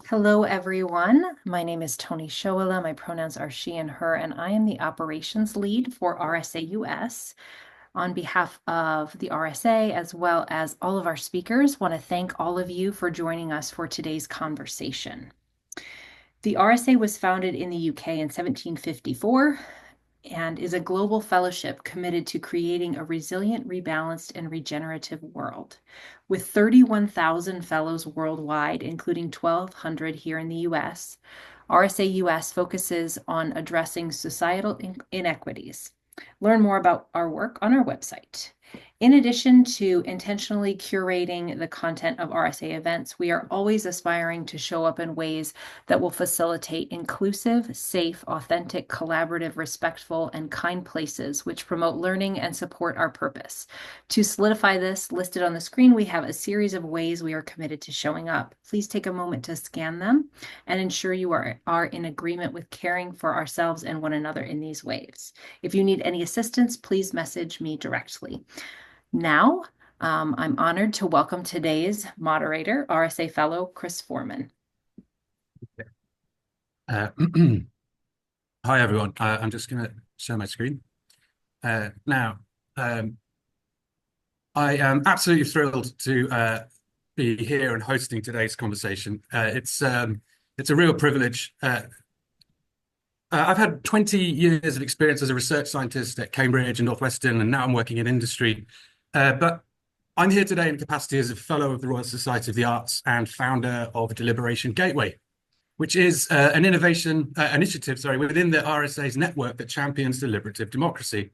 Hello, everyone. My name is Tony Shoala. My pronouns are she and her, and I am the operations lead for RSA US. On behalf of the RSA, as well as all of our speakers, want to thank all of you for joining us for today's conversation. The RSA was founded in the UK in 1754 and is a global fellowship committed to creating a resilient, rebalanced, and regenerative world. With 31,000 fellows worldwide, including 1,200 here in the US, RSA US focuses on addressing societal inequities. Learn more about our work on our website. In addition to intentionally curating the content of RSA events, we are always aspiring to show up in ways that will facilitate inclusive, safe, authentic, collaborative, respectful, and kind places which promote learning and support our purpose. To solidify this, listed on the screen, we have a series of ways we are committed to showing up. Please take a moment to scan them and ensure you are in agreement with caring for ourselves and one another in these ways. If you need any assistance, please message me directly. Now, I'm honored to welcome today's moderator, RSA Fellow Chris Foreman. Hi, everyone. I'm just going to share my screen. Now, I am absolutely thrilled to be here and hosting today's conversation. It's a real privilege. I've had 20 years of experience as a research scientist at Cambridge and Northwestern, and now I'm working in industry. But I'm here today in capacity as a fellow of the Royal Society of the Arts and founder of Deliberation Gateway, which is an initiative within the RSA's network that champions deliberative democracy.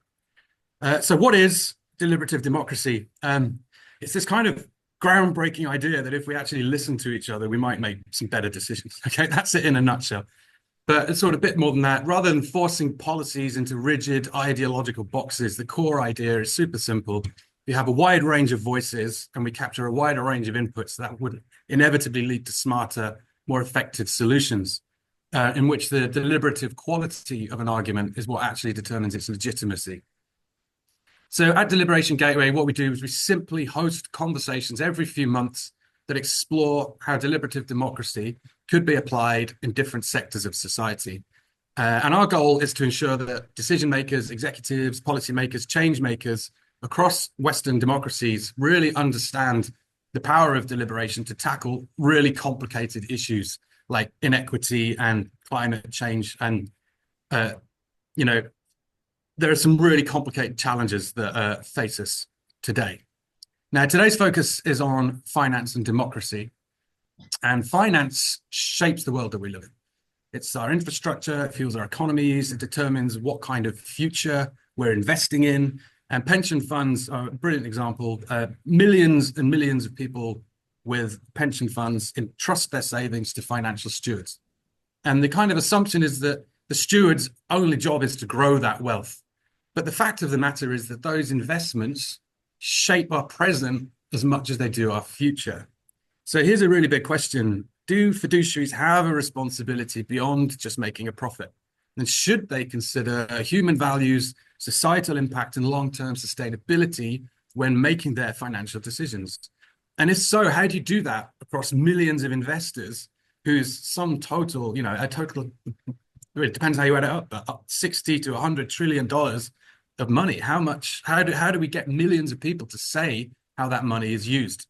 So what is deliberative democracy? It's this kind of groundbreaking idea that if we actually listen to each other, we might make some better decisions. Okay, that's it in a nutshell. But it's sort of a bit more than that. Rather than forcing policies into rigid ideological boxes, the core idea is super simple. We have a wide range of voices and we capture a wider range of inputs that would inevitably lead to smarter, more effective solutions, in which the deliberative quality of an argument is what actually determines its legitimacy. So at Deliberation Gateway, what we do is we simply host conversations every few months that explore how deliberative democracy could be applied in different sectors of society. And our goal is to ensure that decision makers, executives, policymakers, change makers across Western democracies really understand the power of deliberation to tackle really complicated issues like inequity and climate change. And, there are some really complicated challenges that face us today. Now, today's focus is on finance and democracy. And finance shapes the world that we live in. It's our infrastructure, it fuels our economies, it determines what kind of future we're investing in. And pension funds are a brilliant example. Millions and millions of people with pension funds entrust their savings to financial stewards. And the kind of assumption is that the steward's only job is to grow that wealth. But the fact of the matter is that those investments shape our present as much as they do our future. So here's a really big question. Do fiduciaries have a responsibility beyond just making a profit? And should they consider human values, societal impact, and long-term sustainability when making their financial decisions? And if so, how do you do that across millions of investors whose sum total, it depends how you add it up, but up 60 to $100 trillion of money? How do we get millions of people to say how that money is used?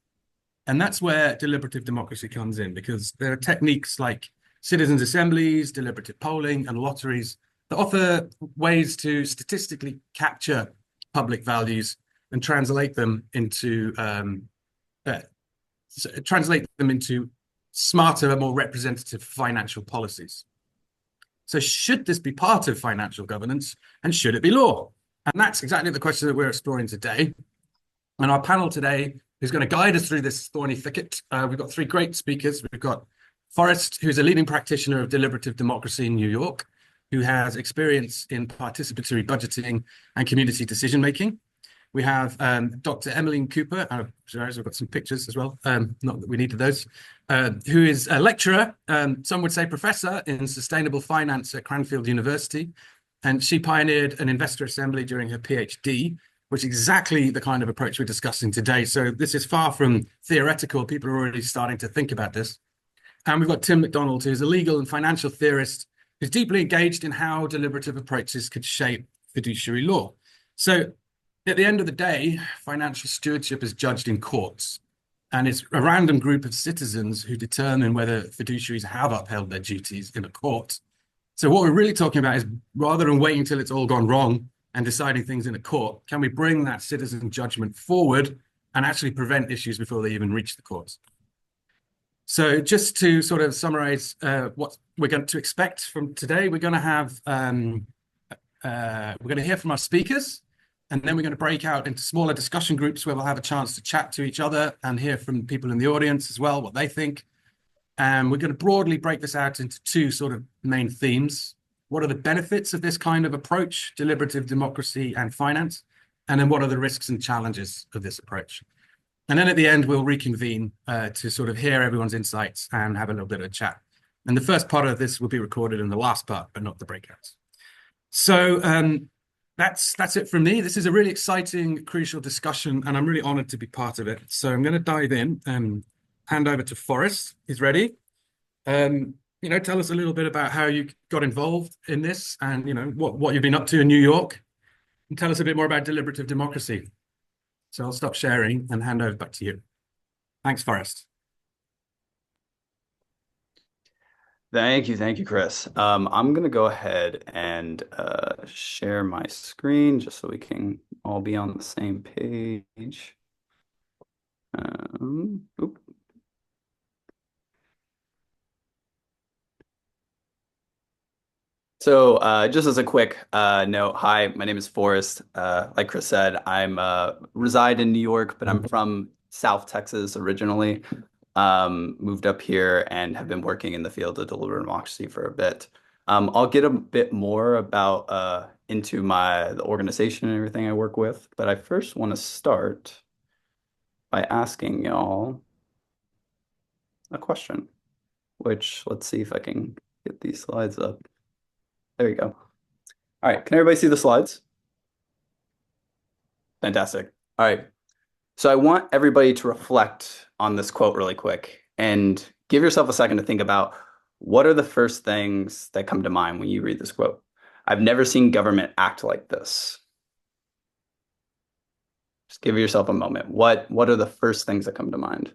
And that's where deliberative democracy comes in, because there are techniques like citizens' assemblies, deliberative polling, and lotteries that offer ways to statistically capture public values and translate them into smarter, more representative financial policies. So should this be part of financial governance, and should it be law? And that's exactly the question that we're exploring today. And our panel today is going to guide us through this thorny thicket. We've got three great speakers. We've got Forrest, who's a leading practitioner of deliberative democracy in New York, who has experience in participatory budgeting and community decision-making. We have Dr. Emmeline Cooper, sorry, I've got some pictures as well, not that we needed those, who is a lecturer, some would say professor in sustainable finance at Cranfield University. And she pioneered an investor assembly during her PhD, which is exactly the kind of approach we're discussing today. So this is far from theoretical. People are already starting to think about this. And we've got Tim McDonald, who's a legal and financial theorist who's deeply engaged in how deliberative approaches could shape fiduciary law. So at the end of the day, financial stewardship is judged in courts, and it's a random group of citizens who determine whether fiduciaries have upheld their duties in a court. So what we're really talking about is, rather than waiting until it's all gone wrong and deciding things in a court, can we bring that citizen judgment forward and actually prevent issues before they even reach the courts? So just to sort of summarize what we're going to expect from today, we're going to hear from our speakers, and then we're going to break out into smaller discussion groups where we'll have a chance to chat to each other and hear from people in the audience as well, what they think. And we're going to broadly break this out into two sort of main themes. What are the benefits of this kind of approach, deliberative democracy and finance? And then what are the risks and challenges of this approach? And then at the end, we'll reconvene to sort of hear everyone's insights and have a little bit of a chat. And the first part of this will be recorded in the last part, but not the breakouts. So that's it from me. This is a really exciting, crucial discussion, and I'm really honored to be part of it. So I'm going to dive in and hand over to Forrest. He's ready. Tell us a little bit about how you got involved in this and, what you've been up to in New York, and tell us a bit more about deliberative democracy. So I'll stop sharing and hand over back to you. Thanks, Forrest. Thank you, Chris. I'm going to go ahead and share my screen just so we can all be on the same page. Oop. So just as a quick note, hi, my name is Forrest. Like Chris said, I'm reside in New York, but I'm from South Texas originally. Moved up here and have been working in the field of deliberative democracy for a bit. I'll get a bit more about into the organization and everything I work with, but I first want to start by asking y'all a question, which let's see if I can get these slides up. There you go. All right, can everybody see the slides? Fantastic. All right. So I want everybody to reflect on this quote really quick and give yourself a second to think about what are the first things that come to mind when you read this quote. I've never seen government act like this. Just give yourself a moment. What are the first things that come to mind?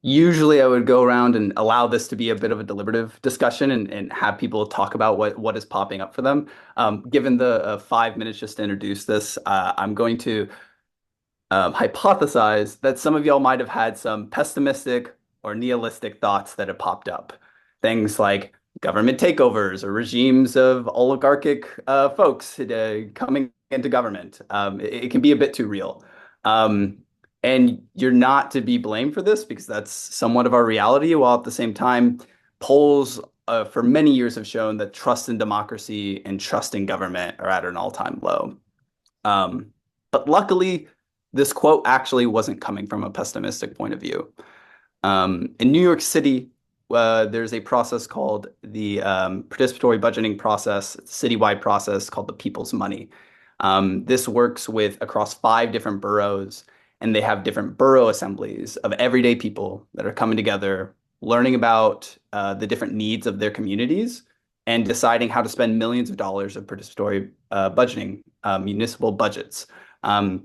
Usually I would go around and allow this to be a bit of a deliberative discussion and have people talk about what is popping up for them. Given the 5 minutes just to introduce this, I'm going to hypothesize that some of y'all might have had some pessimistic or nihilistic thoughts that have popped up. Things like government takeovers or regimes of oligarchic folks coming into government. It can be a bit too real. And you're not to be blamed for this because that's somewhat of our reality, while at the same time, polls for many years have shown that trust in democracy and trust in government are at an all-time low. But luckily, this quote actually wasn't coming from a pessimistic point of view. In New York City, there's a process called the participatory budgeting process, it's a citywide process called the People's Money. This works across 5 different boroughs, and they have different borough assemblies of everyday people that are coming together, learning about the different needs of their communities and deciding how to spend millions of dollars of participatory budgeting, municipal budgets. I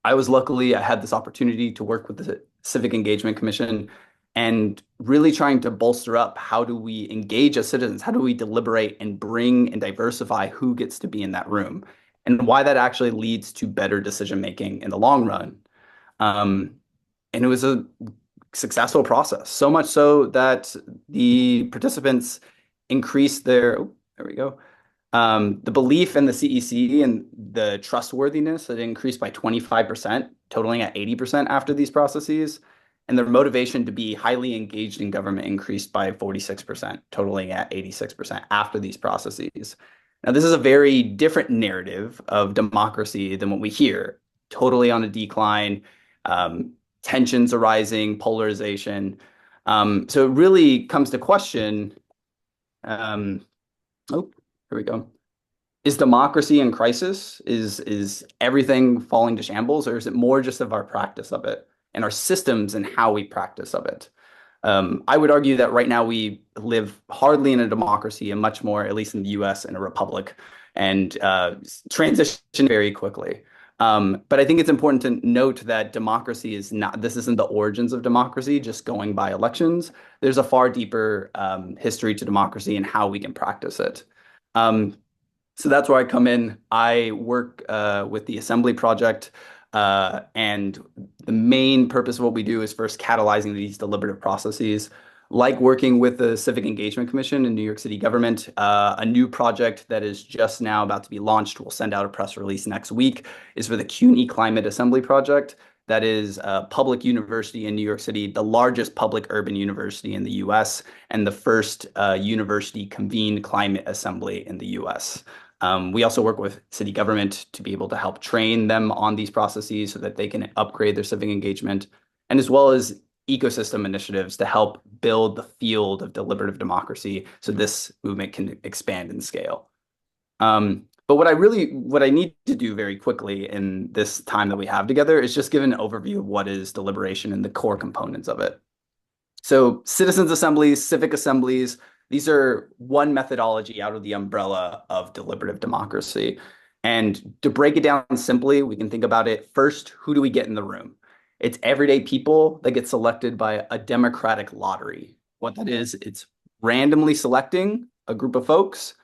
had this opportunity to work with the Civic Engagement Commission and really trying to bolster up how do we engage as citizens, how do we deliberate and bring and diversify who gets to be in that room, and why that actually leads to better decision making in the long run. And it was a successful process, so much so that the participants increased the belief in the CEC and the trustworthiness had increased by 25%, totaling at 80% after these processes. And their motivation to be highly engaged in government increased by 46%, totaling at 86% after these processes. Now, this is a very different narrative of democracy than what we hear. Totally on a decline, tensions arising, polarization. So it really comes to question. Here we go. Is democracy in crisis? Is everything falling to shambles, or is it more just of our practice of it and our systems and how we practice of it? I would argue that right now we live hardly in a democracy and much more, at least in the US, in a republic, and transition very quickly. But I think it's important to note that democracy is not, this isn't the origins of democracy, just going by elections. There's a far deeper history to democracy and how we can practice it. Um, so that's where I come in. I work with the Assembly Project, and the main purpose of what we do is first catalyzing these deliberative processes, like working with the Civic Engagement Commission in New York City government. A new project that is just now about to be launched, we'll send out a press release next week, is for the CUNY Climate Assembly Project. That is a public university in New York City, the largest public urban university in the US, and the first university convened climate assembly in the US. We also work with city government to be able to help train them on these processes so that they can upgrade their civic engagement, and as well as ecosystem initiatives to help build the field of deliberative democracy so this movement can expand and scale. But what I need to do very quickly in this time that we have together is just give an overview of what is deliberation and the core components of it. So citizens assemblies, civic assemblies, these are one methodology out of the umbrella of deliberative democracy. And to break it down simply, we can think about it first, who do we get in the room? It's everyday people that get selected by a democratic lottery. What that is, it's randomly selecting a group of folks,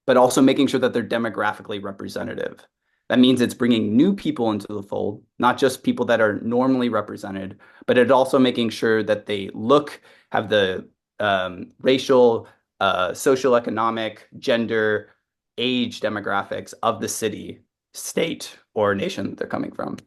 but also making sure that they're demographically representative. That means it's bringing new people into the fold, not just people that are normally represented, but it's also making sure that they have the racial, socioeconomic, gender, age demographics of the city, state, or nation that they're coming from.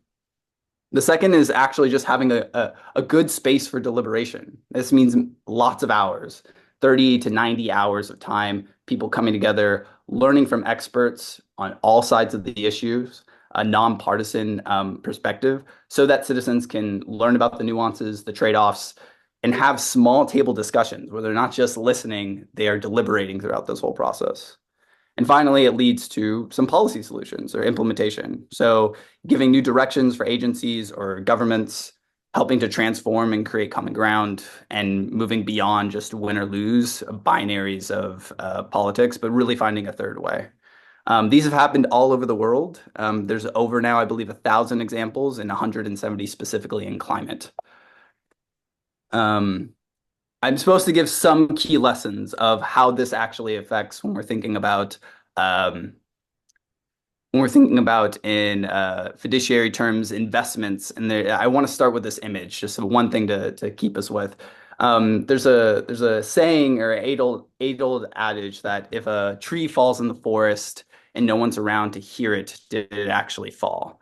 The second is actually just having a good space for deliberation. This means lots of hours, 30 to 90 hours of time, people coming together, learning from experts on all sides of the issues, a nonpartisan perspective, so that citizens can learn about the nuances, the trade-offs, and have small table discussions where they're not just listening, they are deliberating throughout this whole process. And finally, it leads to some policy solutions or implementation. So giving new directions for agencies or governments, helping to transform and create common ground, and moving beyond just win or lose binaries of politics, but really finding a third way. These have happened all over the world. There's over now, I believe, 1,000 examples and 170 specifically in climate. I'm supposed to give some key lessons of how this actually affects when we're thinking about in fiduciary terms investments. And I want to start with this image, just one thing to keep us with. There's a saying or age-old adage that if a tree falls in the forest and no one's around to hear it, did it actually fall?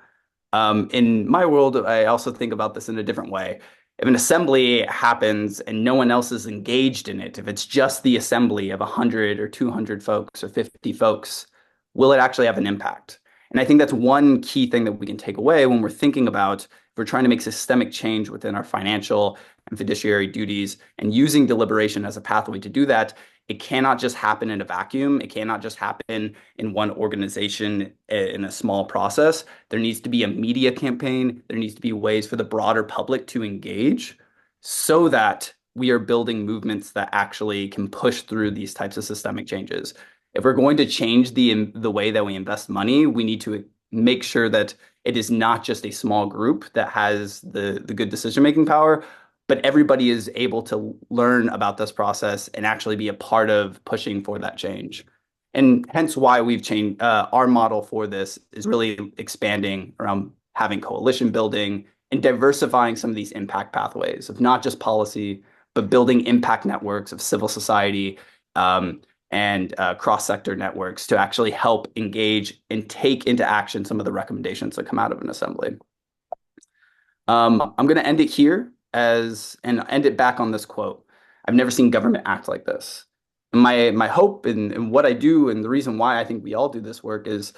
In my world, I also think about this in a different way. If an assembly happens and no one else is engaged in it, if it's just the assembly of 100 or 200 folks or 50 folks, will it actually have an impact? And I think that's one key thing that we can take away when we're thinking about if we're trying to make systemic change within our financial and fiduciary duties and using deliberation as a pathway to do that. It cannot just happen in a vacuum. It cannot just happen in one organization in a small process. There needs to be a media campaign. There needs to be ways for the broader public to engage so that we are building movements that actually can push through these types of systemic changes. If we're going to change the way that we invest money, we need to make sure that it is not just a small group that has the good decision-making power, but everybody is able to learn about this process and actually be a part of pushing for that change. And hence why we've changed our model for this is really expanding around having coalition building and diversifying some of these impact pathways of not just policy, but building impact networks of civil society and cross-sector networks to actually help engage and take into action some of the recommendations that come out of an assembly. I'm going to end it here and end it back on this quote. I've never seen government act like this. And my hope and what I do and the reason why I think we all do this work is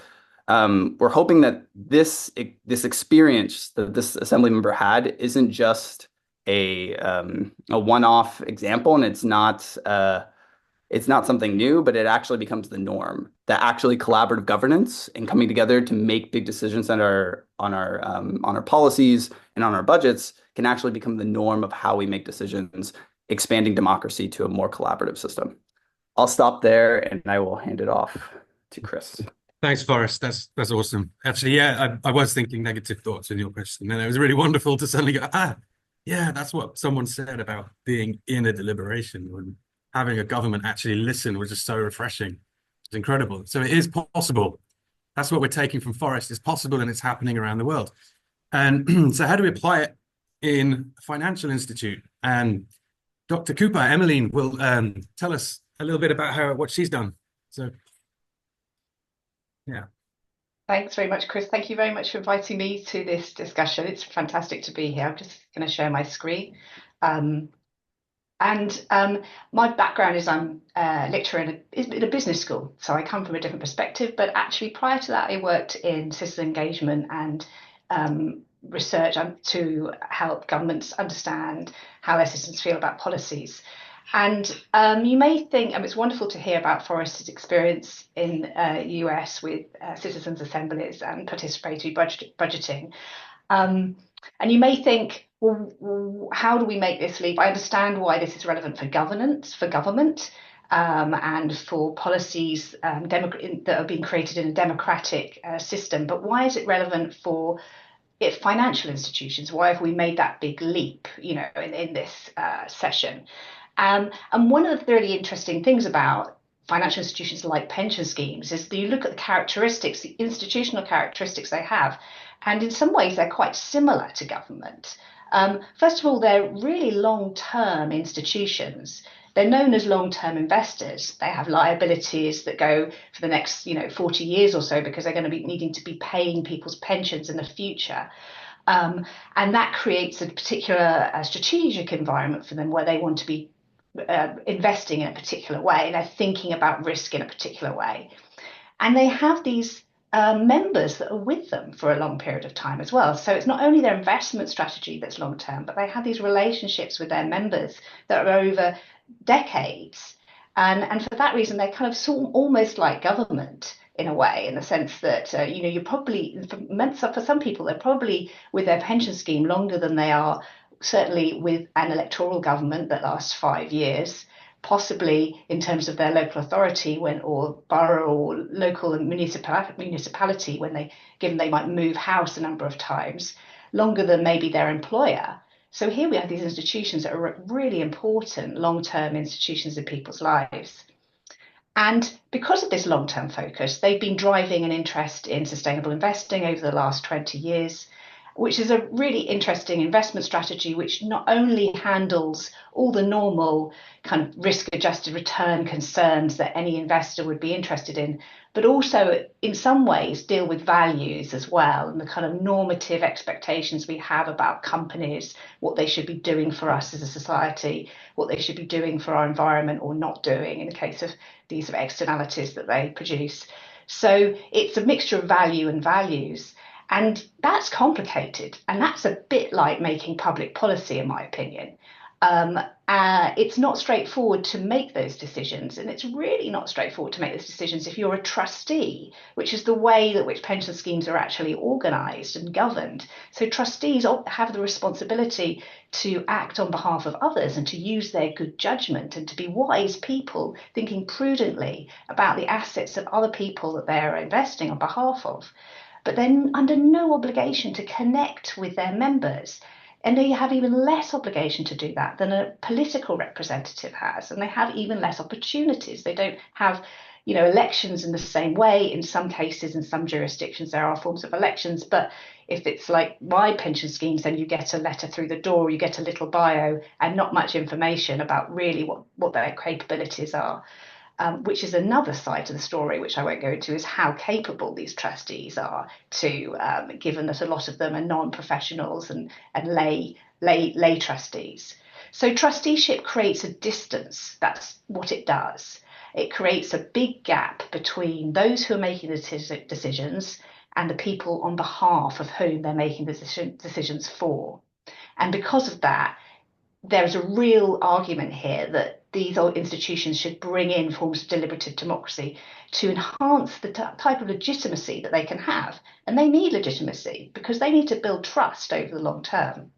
we're hoping that this experience that this assembly member had isn't just a one-off example, and it's not it's not something new, but it actually becomes the norm. That actually collaborative governance and coming together to make big decisions that are on our policies and on our budgets can actually become the norm of how we make decisions, expanding democracy to a more collaborative system. I'll stop there and I will hand it off to Chris. Thanks, Forrest. That's awesome. Actually, yeah, I was thinking negative thoughts in your question, and it was really wonderful to suddenly go, yeah, that's what someone said about being in a deliberation when having a government actually listen was just so refreshing. It's incredible. So it is possible. That's what we're taking from Forrest. It's possible and it's happening around the world. And so how do we apply it in a financial institute? And Dr. Cooper, Emmeline, will tell us a little bit about what she's done. So, yeah. Thanks very much, Chris. Thank you very much for inviting me to this discussion. It's fantastic to be here. I'm just going to share my screen. My background is I'm a lecturer in a business school, so I come from a different perspective. But actually, prior to that, I worked in citizen engagement and research to help governments understand how their citizens feel about policies. And you may think, it's wonderful to hear about Forrest's experience in the US with citizens' assemblies and participatory budgeting. And you may think, well, how do we make this leap? I understand why this is relevant for governance, for government, and for policies that are being created in a democratic system. But why is it relevant for financial institutions? Why have we made that big leap, in this session? And one of the really interesting things about financial institutions like pension schemes is that you look at the characteristics, the institutional characteristics they have, and in some ways they're quite similar to government. First of all, they're really long-term institutions. They're known as long-term investors. They have liabilities that go for the next 40 years or so because they're going to be needing to be paying people's pensions in the future. And that creates a particular strategic environment for them where they want to be investing in a particular way, and they're thinking about risk in a particular way. And they have these members that are with them for a long period of time as well. So it's not only their investment strategy that's long term, but they have these relationships with their members that are over decades. And for that reason, they're kind of almost like government in a way, in the sense that, you're probably, for some people, they're probably with their pension scheme longer than they are certainly with an electoral government that lasts 5 years, possibly in terms of their local authority or borough or local and municipality given they might move house a number of times, longer than maybe their employer. So here we have these institutions that are really important long-term institutions in people's lives. And because of this long-term focus, they've been driving an interest in sustainable investing over the last 20 years, which is a really interesting investment strategy, which not only handles all the normal kind of risk-adjusted return concerns that any investor would be interested in, but also in some ways deal with values as well, and the kind of normative expectations we have about companies, what they should be doing for us as a society, what they should be doing for our environment or not doing in the case of these externalities that they produce. So it's a mixture of value and values. And that's complicated. And that's a bit like making public policy, in my opinion. It's not straightforward to make those decisions. And it's really not straightforward to make those decisions if you're a trustee, which is the way that which pension schemes are actually organised and governed. So trustees have the responsibility to act on behalf of others and to use their good judgment and to be wise people thinking prudently about the assets of other people that they're investing on behalf of. But they're under no obligation to connect with their members. And they have even less obligation to do that than a political representative has. And they have even less opportunities. They don't have, elections in the same way. In some cases, in some jurisdictions, there are forms of elections. But if it's like my pension schemes, then you get a letter through the door, you get a little bio and not much information about really what their capabilities are. Which is another side to the story, which I won't go into, is how capable these trustees are given that a lot of them are non-professionals and lay trustees. So trusteeship creates a distance. That's what it does. It creates a big gap between those who are making the decisions and the people on behalf of whom they're making the decisions for. And because of that, there's a real argument here that these old institutions should bring in forms of deliberative democracy to enhance the type of legitimacy that they can have. And they need legitimacy because they need to build trust over the long term.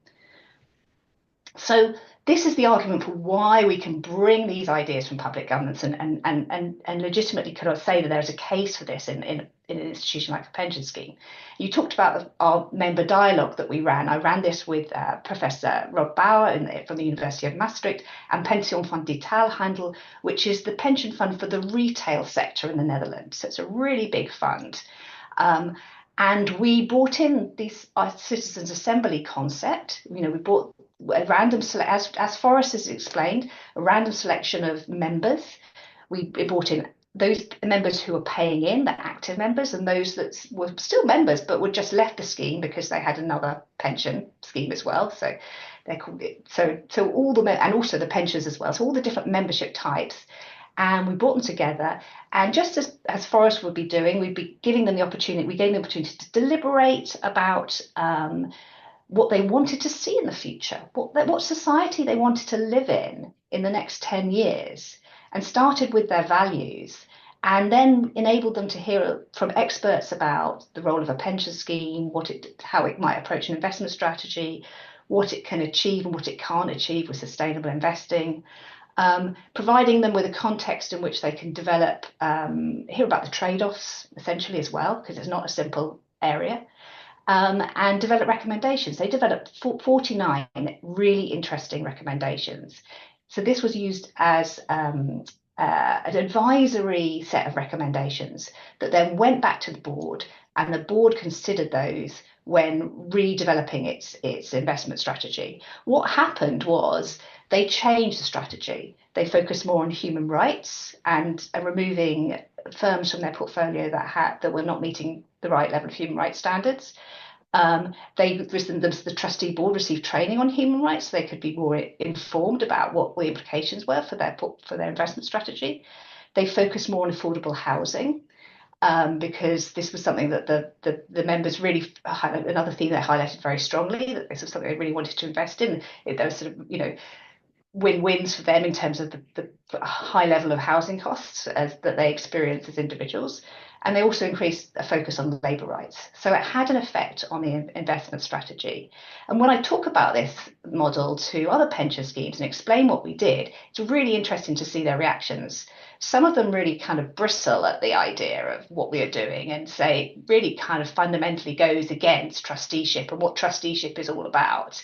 So this is the argument for why we can bring these ideas from public governance and legitimately kind of say that there's a case for this in an institution like a pension scheme. You talked about our member dialogue that we ran. I ran this with Professor Rob Bauer from the University of Maastricht and Pension van Detailhandel, which is the pension fund for the retail sector in the Netherlands. So it's a really big fund. And we brought in this citizens' assembly concept. We brought a random as Forrest has explained, a random selection of members. We brought in those members who were paying in, the active members, and those that were still members but were just left the scheme because they had another pension scheme as well. So they're called it. So all the and also the pensions as well. So all the different membership types. And we brought them together, and just as Forrest would be doing, we'd be giving them the opportunity. We gave them the opportunity to deliberate about what they wanted to see in the future, what society they wanted to live in the next 10 years, and started with their values, and then enabled them to hear from experts about the role of a pension scheme, how it might approach an investment strategy, what it can achieve and what it can't achieve with sustainable investing. Providing them with a context in which they can develop, hear about the trade-offs essentially as well, because it's not a simple area, and develop recommendations. They developed 49 really interesting recommendations. So this was used as an advisory set of recommendations that then went back to the board, and the board considered those when redeveloping its investment strategy. What happened was they changed the strategy. They focused more on human rights and removing firms from their portfolio that were not meeting the right level of human rights standards. The trustee board received training on human rights so they could be more informed about what the implications were for their investment strategy. They focused more on affordable housing. Because this was something that the members really highlighted, another theme they highlighted very strongly, that this was something they really wanted to invest in. There was sort of, win-wins for them in terms of the high level of housing costs that they experience as individuals. And they also increased a focus on labour rights. So it had an effect on the investment strategy. And when I talk about this model to other pension schemes and explain what we did, it's really interesting to see their reactions. Some of them really kind of bristle at the idea of what we are doing and say really kind of fundamentally goes against trusteeship and what trusteeship is all about,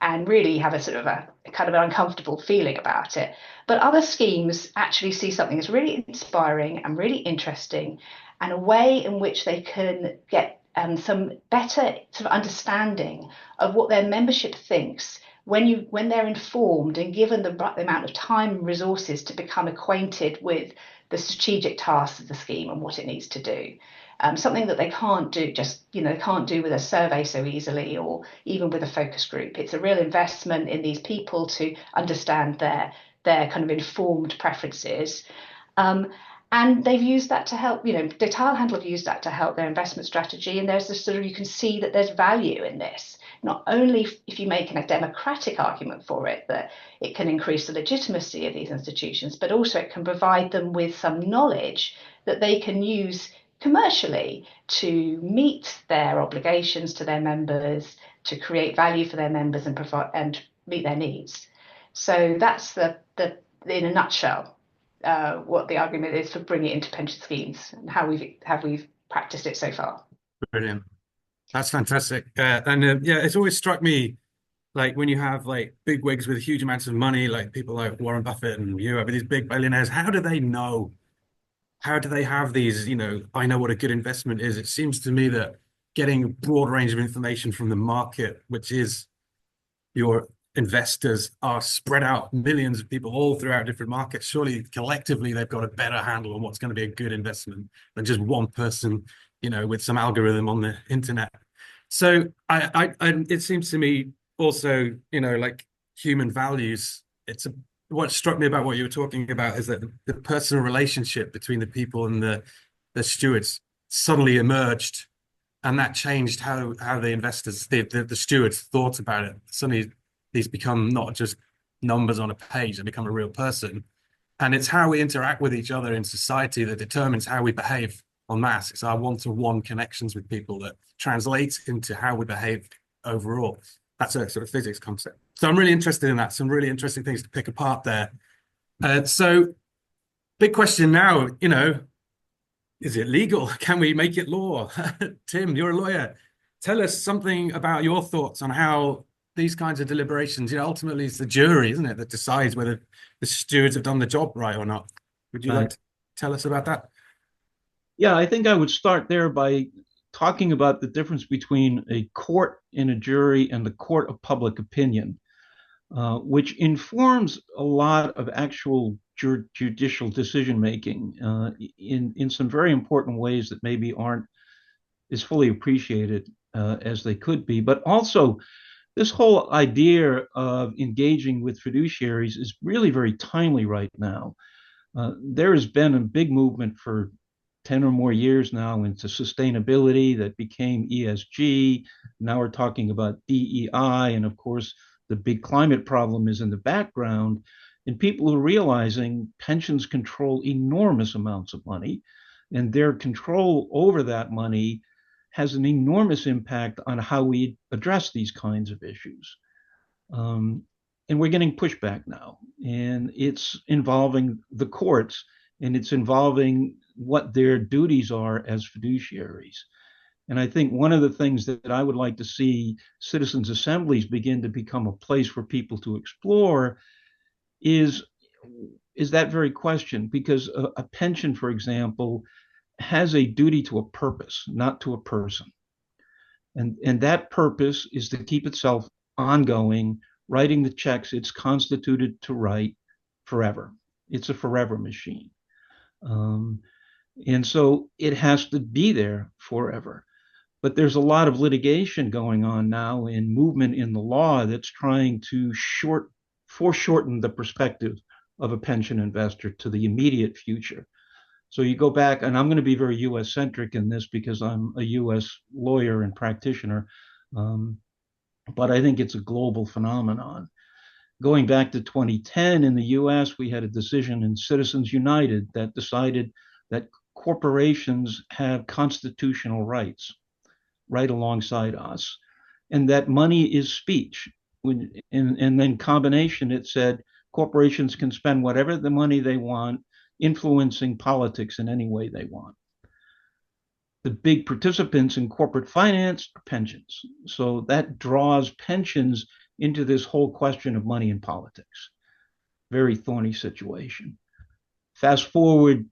and really have a sort of a kind of an uncomfortable feeling about it. But other schemes actually see something as really inspiring and really interesting, and a way in which they can get some better sort of understanding of what their membership thinks when they're informed and given the right amount of time and resources to become acquainted with the strategic tasks of the scheme and what it needs to do. Something that they can't do can't do with a survey so easily, or even with a focus group. It's a real investment in these people to understand their kind of informed preferences. And they've used that to help, Detailhandel have used that to help their investment strategy. And there's this sort of, you can see that there's value in this. Not only if you make a democratic argument for it, that it can increase the legitimacy of these institutions, but also it can provide them with some knowledge that they can use commercially to meet their obligations to their members, to create value for their members and provide and meet their needs. So that's the in a nutshell what the argument is for bringing it into pension schemes and how we've practiced it so far. Brilliant. That's fantastic. Yeah, it's always struck me, like when you have like big wigs with huge amounts of money, like people like Warren Buffett and you have these big billionaires, how do they know? How do they have these, I know what a good investment is? It seems to me that getting a broad range of information from the market, which is your investors are spread out, millions of people all throughout different markets. Surely collectively they've got a better handle on what's going to be a good investment than just one person, with some algorithm on the internet. So it seems to me also, like human values, what struck me about what you were talking about is that the personal relationship between the people and the stewards suddenly emerged, and that changed how the investors, the stewards thought about it. Suddenly these become not just numbers on a page, they become a real person. And it's how we interact with each other in society that determines how we behave en masse. It's our one-to-one connections with people that translate into how we behave overall. That's a sort of physics concept. So I'm really interested in that. Some really interesting things to pick apart there. So big question now, is it legal? Can we make it law? Tim, you're a lawyer. Tell us something about your thoughts on how these kinds of deliberations, ultimately it's the jury, isn't it, that decides whether the stewards have done the job right or not. Would you like to tell us about that? Yeah, I think I would start there by talking about the difference between a court and a jury and the court of public opinion, which informs a lot of actual judicial decision making in some very important ways that maybe aren't as fully appreciated as they could be. But also, this whole idea of engaging with fiduciaries is really very timely right now. There has been a big movement for 10 or more years now into sustainability that became ESG. Now we're talking about DEI. And of course, the big climate problem is in the background. And people are realizing pensions control enormous amounts of money, and their control over that money has an enormous impact on how we address these kinds of issues. And we're getting pushback now, and it's involving the courts, and it's involving what their duties are as fiduciaries. And I think one of the things that I would like to see citizens' assemblies begin to become a place for people to explore is that very question, because a pension, for example, has a duty to a purpose, not to a person. And that purpose is to keep itself ongoing, writing the checks it's constituted to write forever. It's a forever machine. And so it has to be there forever. But there's a lot of litigation going on now and movement in the law that's trying to foreshorten the perspective of a pension investor to the immediate future. So you go back, and I'm going to be very US centric in this because I'm a US lawyer and practitioner, but I think it's a global phenomenon. Going back to 2010 in the US, we had a decision in Citizens United that decided that corporations have constitutional rights right alongside us, and that money is speech. And then combination, it said corporations can spend whatever the money they want, influencing politics in any way they want. The big participants in corporate finance are pensions. So that draws pensions into this whole question of money and politics. Very thorny situation. Fast forward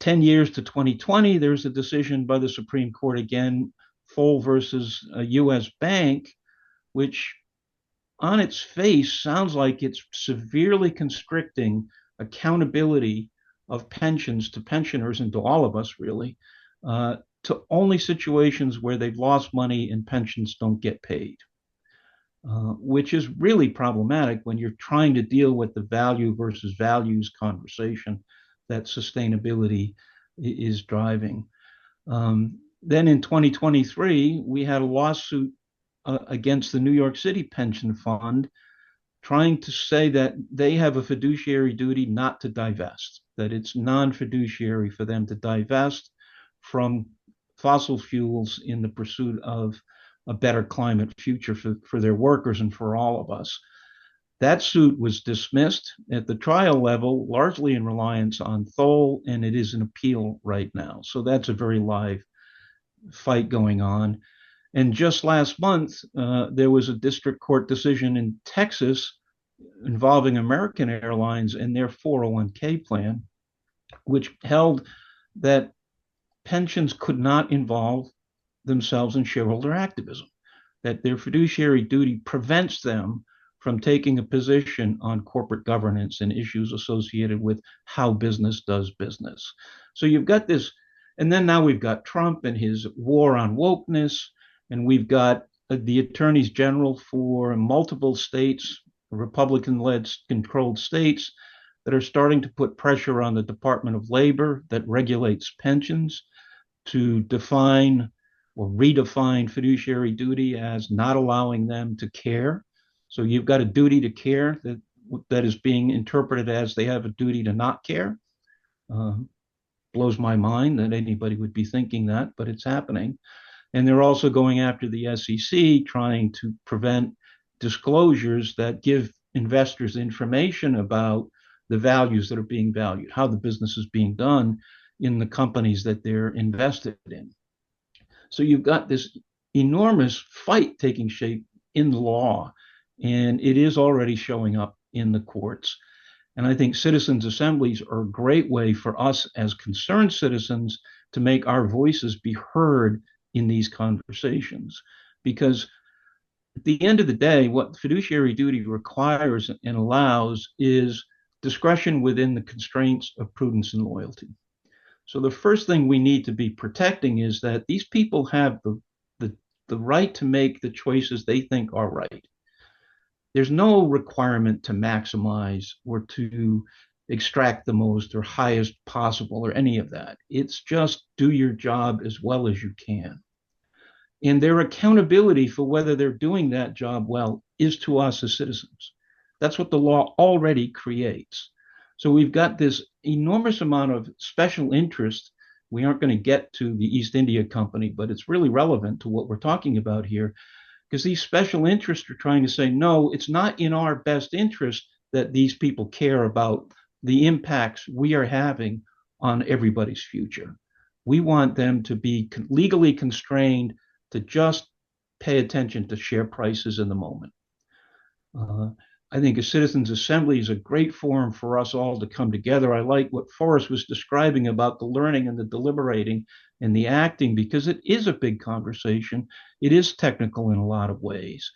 10 years to 2020, there's a decision by the Supreme Court again, Foll versus a US bank, which on its face sounds like it's severely constricting accountability of pensions to pensioners and to all of us, really, to only situations where they've lost money and pensions don't get paid, which is really problematic when you're trying to deal with the value versus values conversation that sustainability is driving. Then in 2023, we had a lawsuit against the New York City Pension Fund, trying to say that they have a fiduciary duty not to divest, that it's non-fiduciary for them to divest from fossil fuels in the pursuit of a better climate future for their workers and for all of us. That suit was dismissed at the trial level, largely in reliance on Thole, and it is an appeal right now. So that's a very live fight going on. And just last month, there was a district court decision in Texas involving American Airlines and their 401k plan, which held that pensions could not involve themselves in shareholder activism, that their fiduciary duty prevents them from taking a position on corporate governance and issues associated with how business does business. So you've got this, and then now we've got Trump and his war on wokeness, and we've got the attorneys general for multiple states, Republican-led controlled states, that are starting to put pressure on the Department of Labor that regulates pensions to define or redefine fiduciary duty as not allowing them to care. So you've got a duty to care that that is being interpreted as they have a duty to not care. Blows my mind that anybody would be thinking that, but it's happening. And they're also going after the SEC, trying to prevent disclosures that give investors information about the values that are being valued, how the business is being done in the companies that they're invested in. So you've got this enormous fight taking shape in the law, and it is already showing up in the courts. And I think citizens' assemblies are a great way for us as concerned citizens to make our voices be heard in these conversations. Because at the end of the day, what fiduciary duty requires and allows is discretion within the constraints of prudence and loyalty. So the first thing we need to be protecting is that these people have the right to make the choices they think are right. There's no requirement to maximize or to extract the most or highest possible or any of that. It's just do your job as well as you can. And their accountability for whether they're doing that job well is to us as citizens. That's what the law already creates. So we've got this enormous amount of special interest. We aren't going to get to the East India Company, but it's really relevant to what we're talking about here, because these special interests are trying to say, no, it's not in our best interest that these people care about the impacts we are having on everybody's future. We want them to be legally constrained to just pay attention to share prices in the moment. I think a citizens' assembly is a great forum for us all to come together. I like what Forrest was describing about the learning and the deliberating and the acting, because it is a big conversation. It is technical in a lot of ways,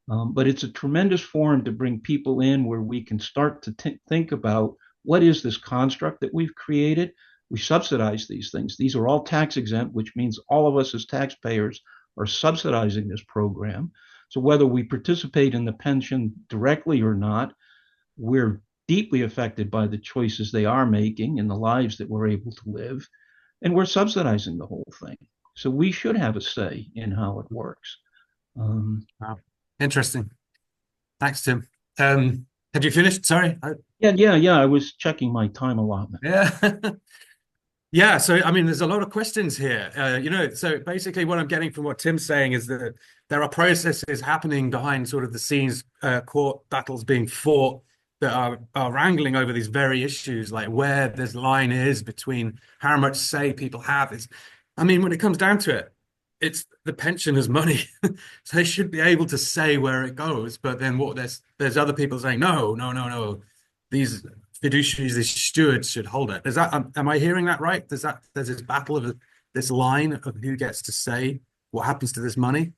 but it's a tremendous forum to bring people in where we can start to think about what is this construct that we've created. We subsidize these things. These are all tax exempt, which means all of us as taxpayers are subsidizing this program. So whether we participate in the pension directly or not, we're deeply affected by the choices they are making and the lives that we're able to live. And we're subsidizing the whole thing. So we should have a say in how it works. Wow. Interesting. Thanks, Tim. Have you finished? Sorry. Yeah. I was checking my time allotment. Yeah. Yeah, so I mean, there's a lot of questions here. So basically what I'm getting from what Tim's saying is that there are processes happening behind sort of the scenes, court battles being fought that are wrangling over these very issues, like where this line is between how much say people have. I mean, when it comes down to it, it's the pensioners' money. So they should be able to say where it goes. But then there's other people saying, no. These fiduciaries, these stewards should hold it. Am I hearing that right? There's this battle of this line of who gets to say what happens to this money?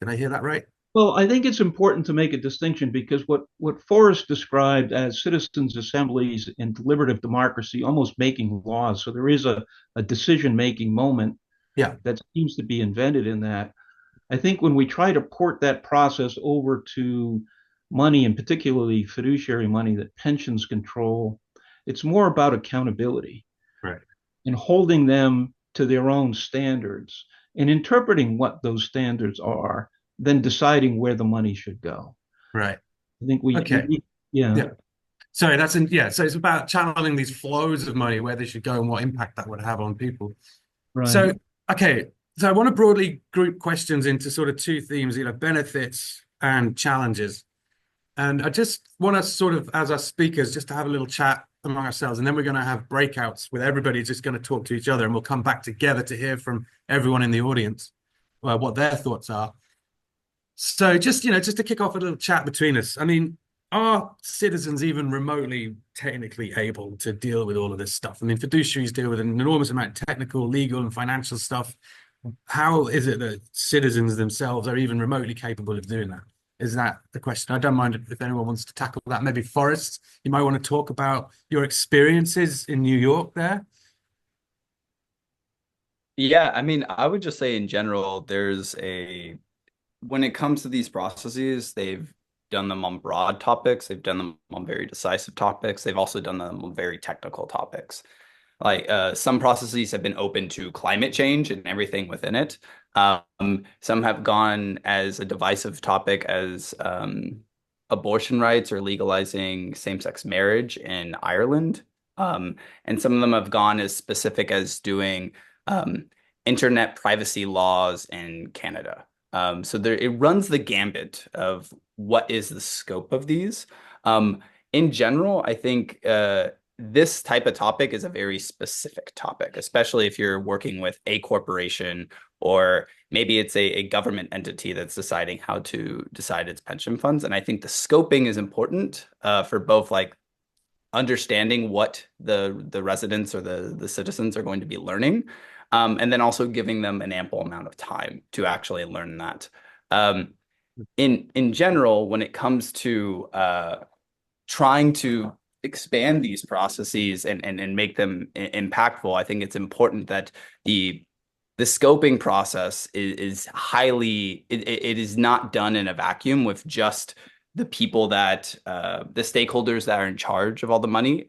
Did I hear that right? Well, I think it's important to make a distinction, because what Forrest described as citizens' assemblies and deliberative democracy, almost making laws. So there is a decision-making moment that seems to be invented in that. I think when we try to port that process over to money, and particularly fiduciary money that pensions control, it's more about accountability, right, and holding them to their own standards and interpreting what those standards are, then deciding where the money should go. Right. I think yeah. Sorry, so it's about channeling these flows of money, where they should go and what impact that would have on people. Right. So I want to broadly group questions into sort of two themes, benefits and challenges. And I just want us sort of, as our speakers, just to have a little chat among ourselves, and then we're going to have breakouts with everybody just going to talk to each other, and we'll come back together to hear from everyone in the audience what their thoughts are. So just to kick off a little chat between us, I mean, are citizens even remotely technically able to deal with all of this stuff? I mean, fiduciaries deal with an enormous amount of technical, legal, and financial stuff. How is it that citizens themselves are even remotely capable of doing that? Is that the question? I don't mind if anyone wants to tackle that. Maybe Forrest, you might want to talk about your experiences in New York there. Yeah, I mean, I would just say in general, when it comes to these processes, they've done them on broad topics. They've done them on very decisive topics. They've also done them on very technical topics. Like some processes have been open to climate change and everything within it. Some have gone as a divisive topic as abortion rights or legalizing same-sex marriage in Ireland. And some of them have gone as specific as doing internet privacy laws in Canada. So it runs the gambit of what is the scope of these. In general, I think this type of topic is a very specific topic, especially if you're working with a corporation or maybe it's a government entity that's deciding how to decide its pension funds. And I think the scoping is important for both like understanding what the residents or the citizens are going to be learning, and then also giving them an ample amount of time to actually learn that. In general, when it comes to trying to expand these processes and make them impactful, I think it's important that the scoping process is highly, it is not done in a vacuum with just the people that, the stakeholders that are in charge of all the money.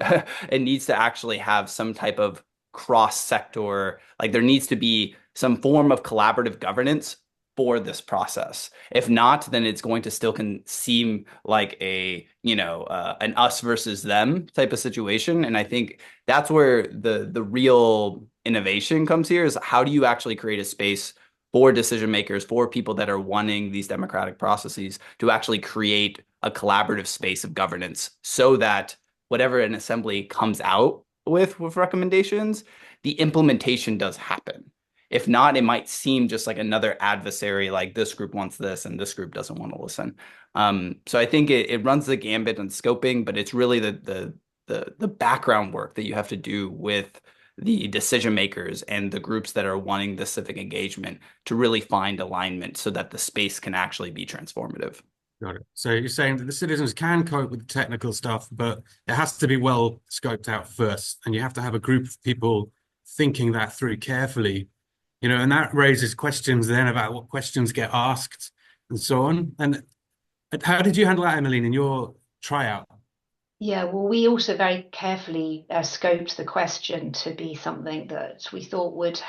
It needs to actually have some type of cross-sector, like there needs to be some form of collaborative governance for this process. If not, then it's going to still seem like an us versus them type of situation. And I think that's where the real innovation comes here, is how do you actually create a space for decision makers, for people that are wanting these democratic processes to actually create a collaborative space of governance so that whatever an assembly comes out with recommendations, the implementation does happen. If not, it might seem just like another adversary, like this group wants this and this group doesn't want to listen. So I think it runs the gambit on scoping, but it's really the background work that you have to do with the decision makers and the groups that are wanting the civic engagement to really find alignment so that the space can actually be transformative. Got it. So you're saying that the citizens can cope with the technical stuff, but it has to be well scoped out first, and you have to have a group of people thinking that through carefully. And that raises questions then about what questions get asked and so on. And how did you handle that, Emmeline, in your tryout? Yeah, well, we also very carefully scoped the question to be something that we thought would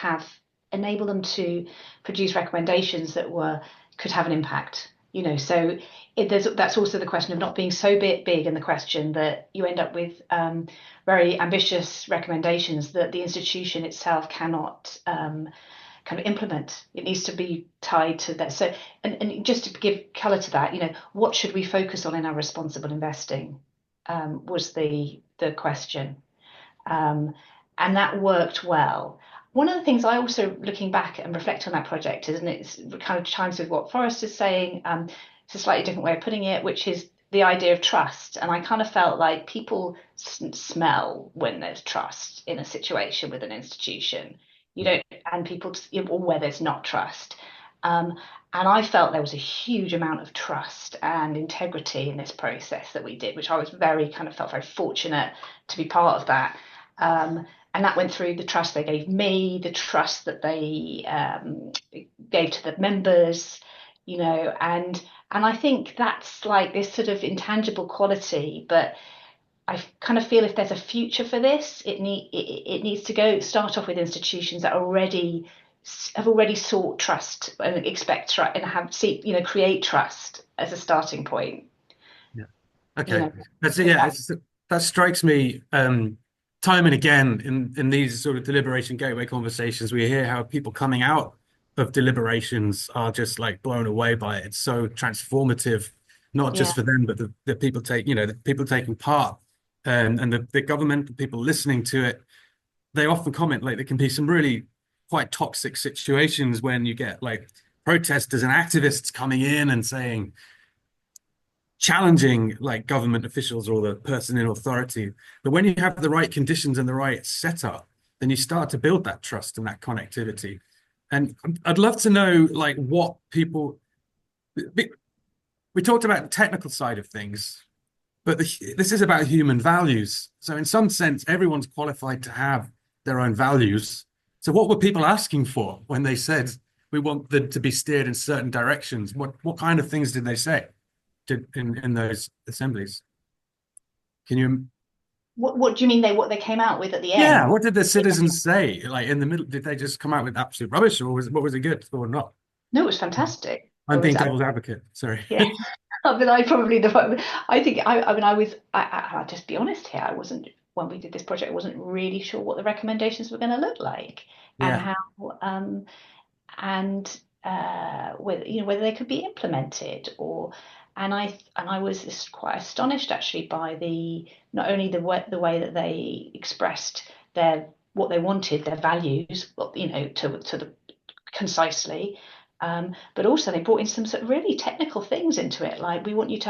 enable them to produce recommendations that could have an impact. So that's also the question of not being so big in the question that you end up with very ambitious recommendations that the institution itself cannot kind of implement. It needs to be tied to that. So, and just to give colour to that, what should we focus on in our responsible investing? Was the question, and that worked well. One of the things I also, looking back and reflect on that project, is, and it's kind of chimes with what Forrest is saying, it's a slightly different way of putting it, which is the idea of trust. And I kind of felt like people smell when there's trust in a situation with an institution. And people, or where there's not trust. And I felt there was a huge amount of trust and integrity in this process that we did, which I was felt very fortunate to be part of that. And that went through the trust they gave me, the trust that they gave to the members, and I think that's like this sort of intangible quality, but I kind of feel if there's a future for this, it needs to start off with institutions that have already sought trust and expect trust and create trust as a starting point. Yeah. Okay. That strikes me time and again in these sort of deliberation gateway conversations. We hear how people coming out of deliberations are just like blown away by it. It's so transformative, not just for them, but the people the people taking part. And the government, the people listening to it, they often comment like there can be some really quite toxic situations when you get like protesters and activists coming in and challenging like government officials or the person in authority. But when you have the right conditions and the right setup, then you start to build that trust and that connectivity. And I'd love to know like what people. We talked about the technical side of things. But this is about human values. So in some sense, everyone's qualified to have their own values. So what were people asking for when they said we want them to be steered in certain directions? What kind of things did they say in those assemblies? Can you? What do you mean what they came out with at the end? Yeah, what did the citizens say? Like in the middle, did they just come out with absolute rubbish, or was it good or not? No, it was fantastic. I'm being devil's advocate. Sorry. Yeah. I mean, I probably the. I think I mean I was. I'll just be honest here. I wasn't when we did this project. I wasn't really sure what the recommendations were going to look like and Yeah. how and whether whether they could be implemented or. And I was just quite astonished actually by the not only the way that they expressed their what they wanted, their values, to the concisely, but also they brought in some sort of really technical things into it, like we want you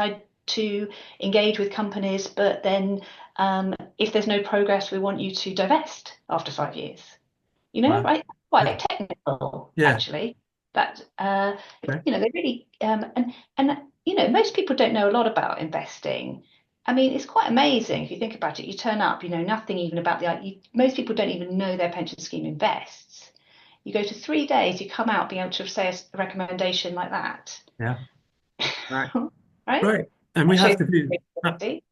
to engage with companies, but then if there's no progress, we want you to divest after 5 years. Wow. Right? Yeah. Quite technical, Yeah. actually. But Okay. they really and most people don't know a lot about investing. I mean, it's quite amazing if you think about it. You turn up, you know nothing even about most people don't even know their pension scheme invests. You go to 3 days, you come out being able to say a recommendation like that, Yeah. Right. right? Right. And we That have shows to do. creativity.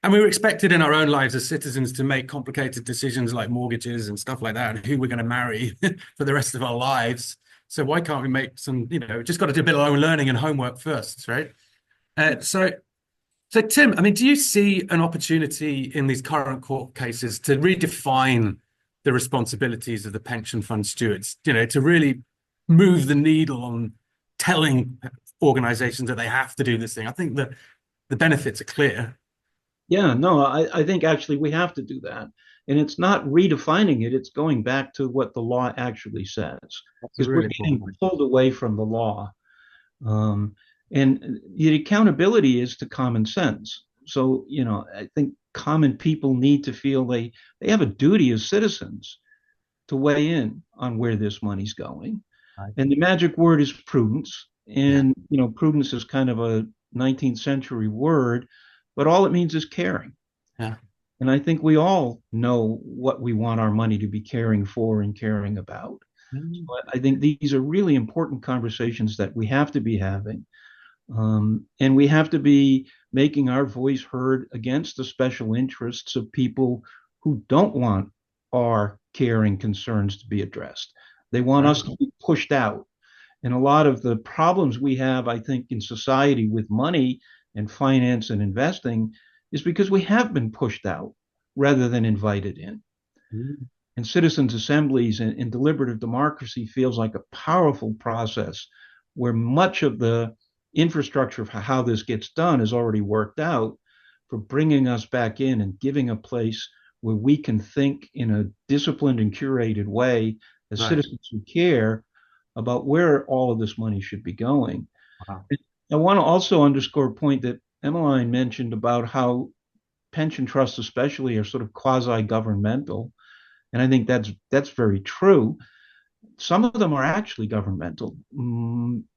And we were expected in our own lives as citizens to make complicated decisions like mortgages and stuff like that, and who we're going to marry for the rest of our lives. So why can't we make some, just got to do a bit of our own learning and homework first, right? So Tim, I mean, do you see an opportunity in these current court cases to redefine the responsibilities of the pension fund stewards, to really move the needle on telling organizations that they have to do this thing? I think that the benefits are clear. Yeah, no, I think actually we have to do that. And it's not redefining it, it's going back to what the law actually says, That's a because we're really important getting point. pulled away from the law. Um, and the accountability is to common sense. So, I think common people need to feel they have a duty as citizens to weigh in on where this money's going. Right. And the magic word is prudence. Yeah. And, prudence is kind of a 19th century word, but all it means is caring. Yeah. And I think we all know what we want our money to be caring for and caring about. Mm. So I think these are really important conversations that we have to be having. And we have to be making our voice heard against the special interests of people who don't want our caring concerns to be addressed. They want Right. us to be pushed out. And a lot of the problems we have, I think, in society with money and finance and investing is because we have been pushed out rather than invited in. Mm. And citizens' assemblies and deliberative democracy feels like a powerful process where much of the infrastructure of how this gets done is already worked out for bringing us back in and giving a place where we can think in a disciplined and curated way as Right. citizens who care about where all of this money should be going. Wow. I want to also underscore a point that Emmeline mentioned about how pension trusts, especially, are sort of quasi-governmental, and I think that's very true. Some of them are actually governmental.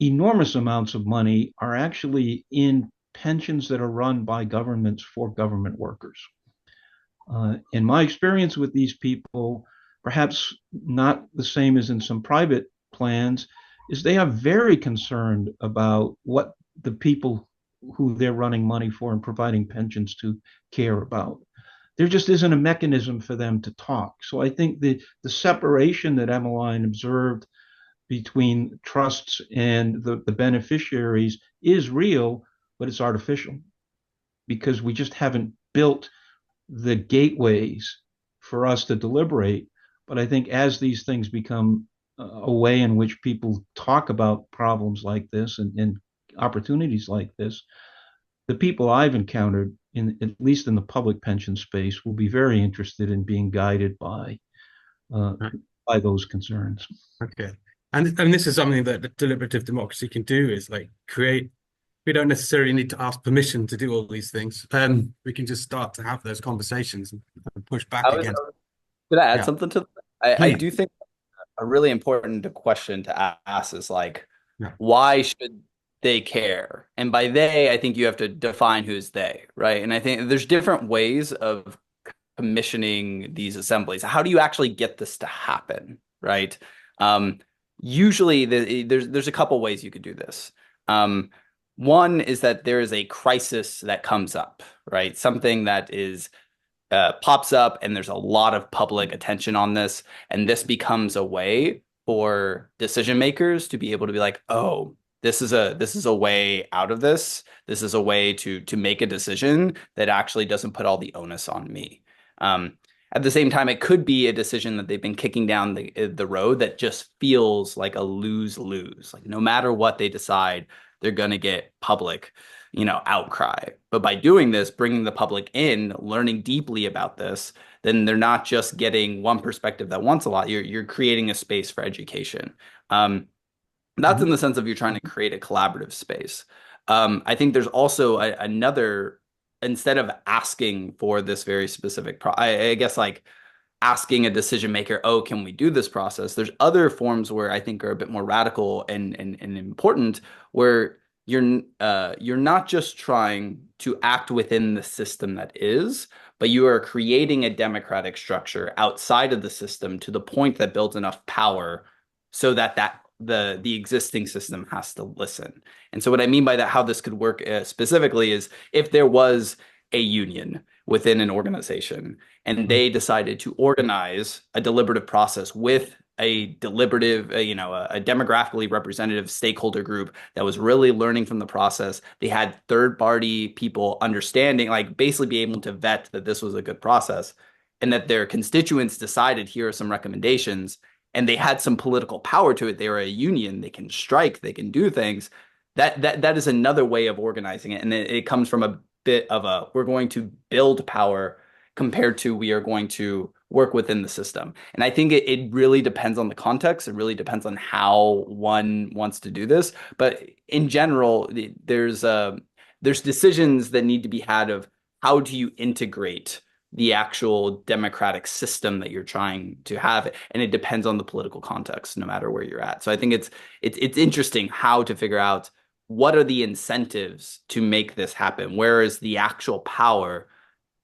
Enormous amounts of money are actually in pensions that are run by governments for government workers. In my experience with these people, perhaps not the same as in some private plans, is they are very concerned about what the people who they're running money for and providing pensions to care about. There just isn't a mechanism for them to talk. So I think the separation that Emmeline observed between trusts and the beneficiaries is real, but it's artificial because we just haven't built the gateways for us to deliberate. But I think as these things become a way in which people talk about problems like this and opportunities like this, the people I've encountered, at least in the public pension space, will be very interested in being guided uh, Right. by those concerns. Okay. And this is something that the deliberative democracy can do, is like create. We don't necessarily need to ask permission to do all these things. We can just start to have those conversations and push back against. Could I add Yeah. something to that? I Please. do think a really important question to ask is like, Yeah. why should they care? And by they, I think you have to define who's they, right? And I think there's different ways of commissioning these assemblies. How do you actually get this to happen, right? Um, Usually, there's a couple ways you could do this. One is that there is a crisis that comes up, right? Something that is pops up, and there's a lot of public attention on this, and this becomes a way for decision makers to be able to be like, oh, this is a way out of this. This is a way to make a decision that actually doesn't put all the onus on me. At the same time, it could be a decision that they've been kicking down the road that just feels like a lose-lose. Like no matter what they decide, they're going to get public, outcry. But by doing this, bringing the public in, learning deeply about this, then they're not just getting one perspective that wants a lot. You're creating a space for education. That's in the sense of you're trying to create a collaborative space. I think there's also another, instead of asking for this very specific I guess like asking a decision maker, oh, can we do this process? There's other forms where I think are a bit more radical and important, where you're not just trying to act within the system that is, but you are creating a democratic structure outside of the system to the point that builds enough power so that the existing system has to listen. And so what I mean by that, how this could work specifically, is if there was a union within an organization and they decided to organize a deliberative process with a deliberative, a demographically representative stakeholder group that was really learning from the process. They had third-party people understanding, like basically be able to vet that this was a good process, and that their constituents decided here are some recommendations, and they had some political power to it. They were a union. They can strike. They can do things. That is another way of organizing it, and it comes from a bit of a, we're going to build power compared to we are going to work within the system. And I think it really depends on the context. It really depends on how one wants to do this. But in general, there's decisions that need to be had of how do you integrate the actual democratic system that you're trying to have, and it depends on the political context, no matter where you're at. So I think it's interesting how to figure out what are the incentives to make this happen, where is the actual power,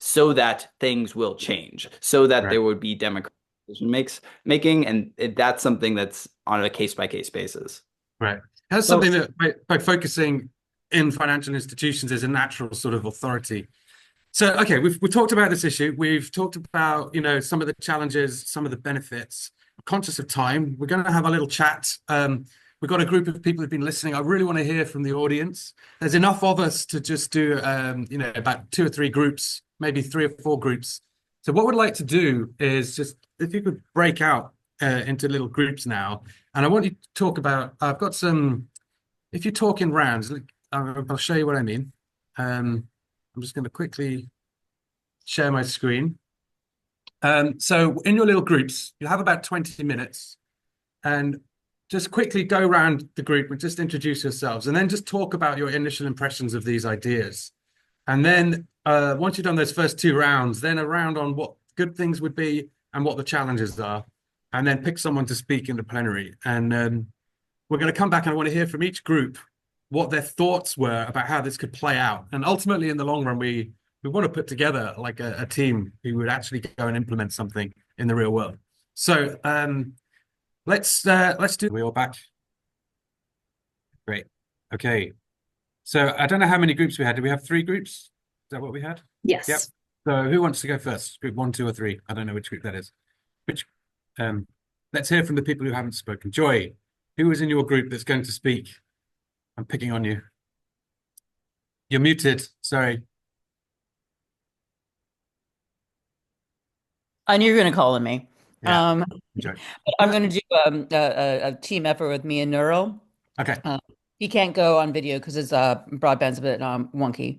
so that things will change, so that there would be democratic decision making, and that's something that's on a case by case basis. Right. That's something that by focusing in financial institutions is a natural sort of authority. So, okay, we've talked about this issue. We've talked about, some of the challenges, some of the benefits. I'm conscious of time. We're going to have a little chat. We've got a group of people who've been listening. I really want to hear from the audience. There's enough of us to just do, about 2 or 3 groups, maybe 3 or 4 groups. So what we'd like to do is just, if you could break out into little groups now. And I want you to talk about, I've got some, if you talk in rounds, I'll show you what I mean. I'm just going to quickly share my screen. So in your little groups, you have about 20 minutes, and just quickly go around the group and just introduce yourselves, and then just talk about your initial impressions of these ideas. And then once you've done those first 2 rounds, then a round on what good things would be and what the challenges are, and then pick someone to speak in the plenary. And we're going to come back, and I want to hear from each group what their thoughts were about how this could play out. And ultimately, in the long run, we want to put together like a team who would actually go and implement something in the real world. So let's do. We're all back. Great. Okay. So I don't know how many groups we had. Did we have 3 groups? Is that what we had? Yes. Yep. So who wants to go first? Group 1, 2, or 3? I don't know which group that is. Which? Let's hear from the people who haven't spoken. Joy, who was in your group that's going to speak? I'm picking on you. You're muted. Sorry. I knew you were going to call on me. Yeah. I'm going to do a team effort with me and Neural. Okay. He can't go on video because his broadband's a bit wonky.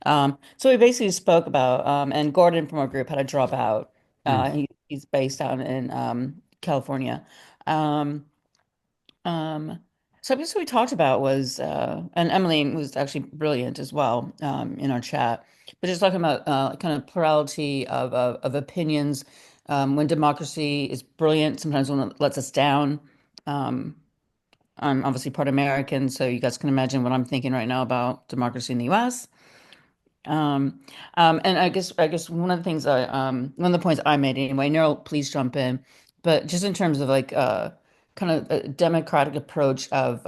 So we basically spoke about, and Gordon from our group had to drop out. He's based out in California. So basically, what we talked about was, and Emily was actually brilliant as well in our chat, but just talking about kind of plurality of opinions. When democracy is brilliant, sometimes when it lets us down. I'm obviously part American, so you guys can imagine what I'm thinking right now about democracy in the U.S. And I guess one of the things one of the points I made anyway, Neryl, please jump in, but just in terms of like kind of a democratic approach of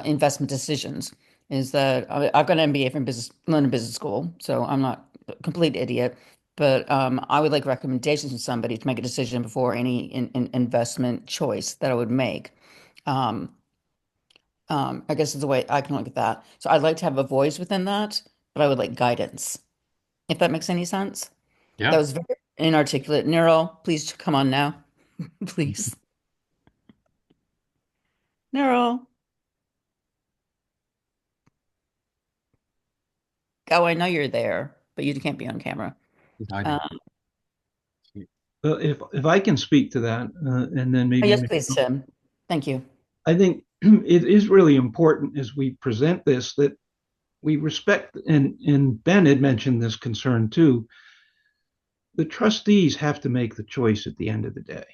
investment decisions is that I've got an MBA from London Business School, so I'm not a complete idiot, but I would like recommendations from somebody to make a decision before any investment choice that I would make. I guess is the way I can look at that. So I'd like to have a voice within that, but I would like guidance, if that makes any sense. That Yeah. was very inarticulate. Nero, please come on now. Please. Nero. Oh, I know you're there, but you can't be on camera. He's hiding. Uh, Well, if I can speak to that, and then oh, maybe yes, please, Tim. Thank you. I think it is really important as we present this that we respect, and Ben had mentioned this concern too. The trustees have to make the choice at the end of the day.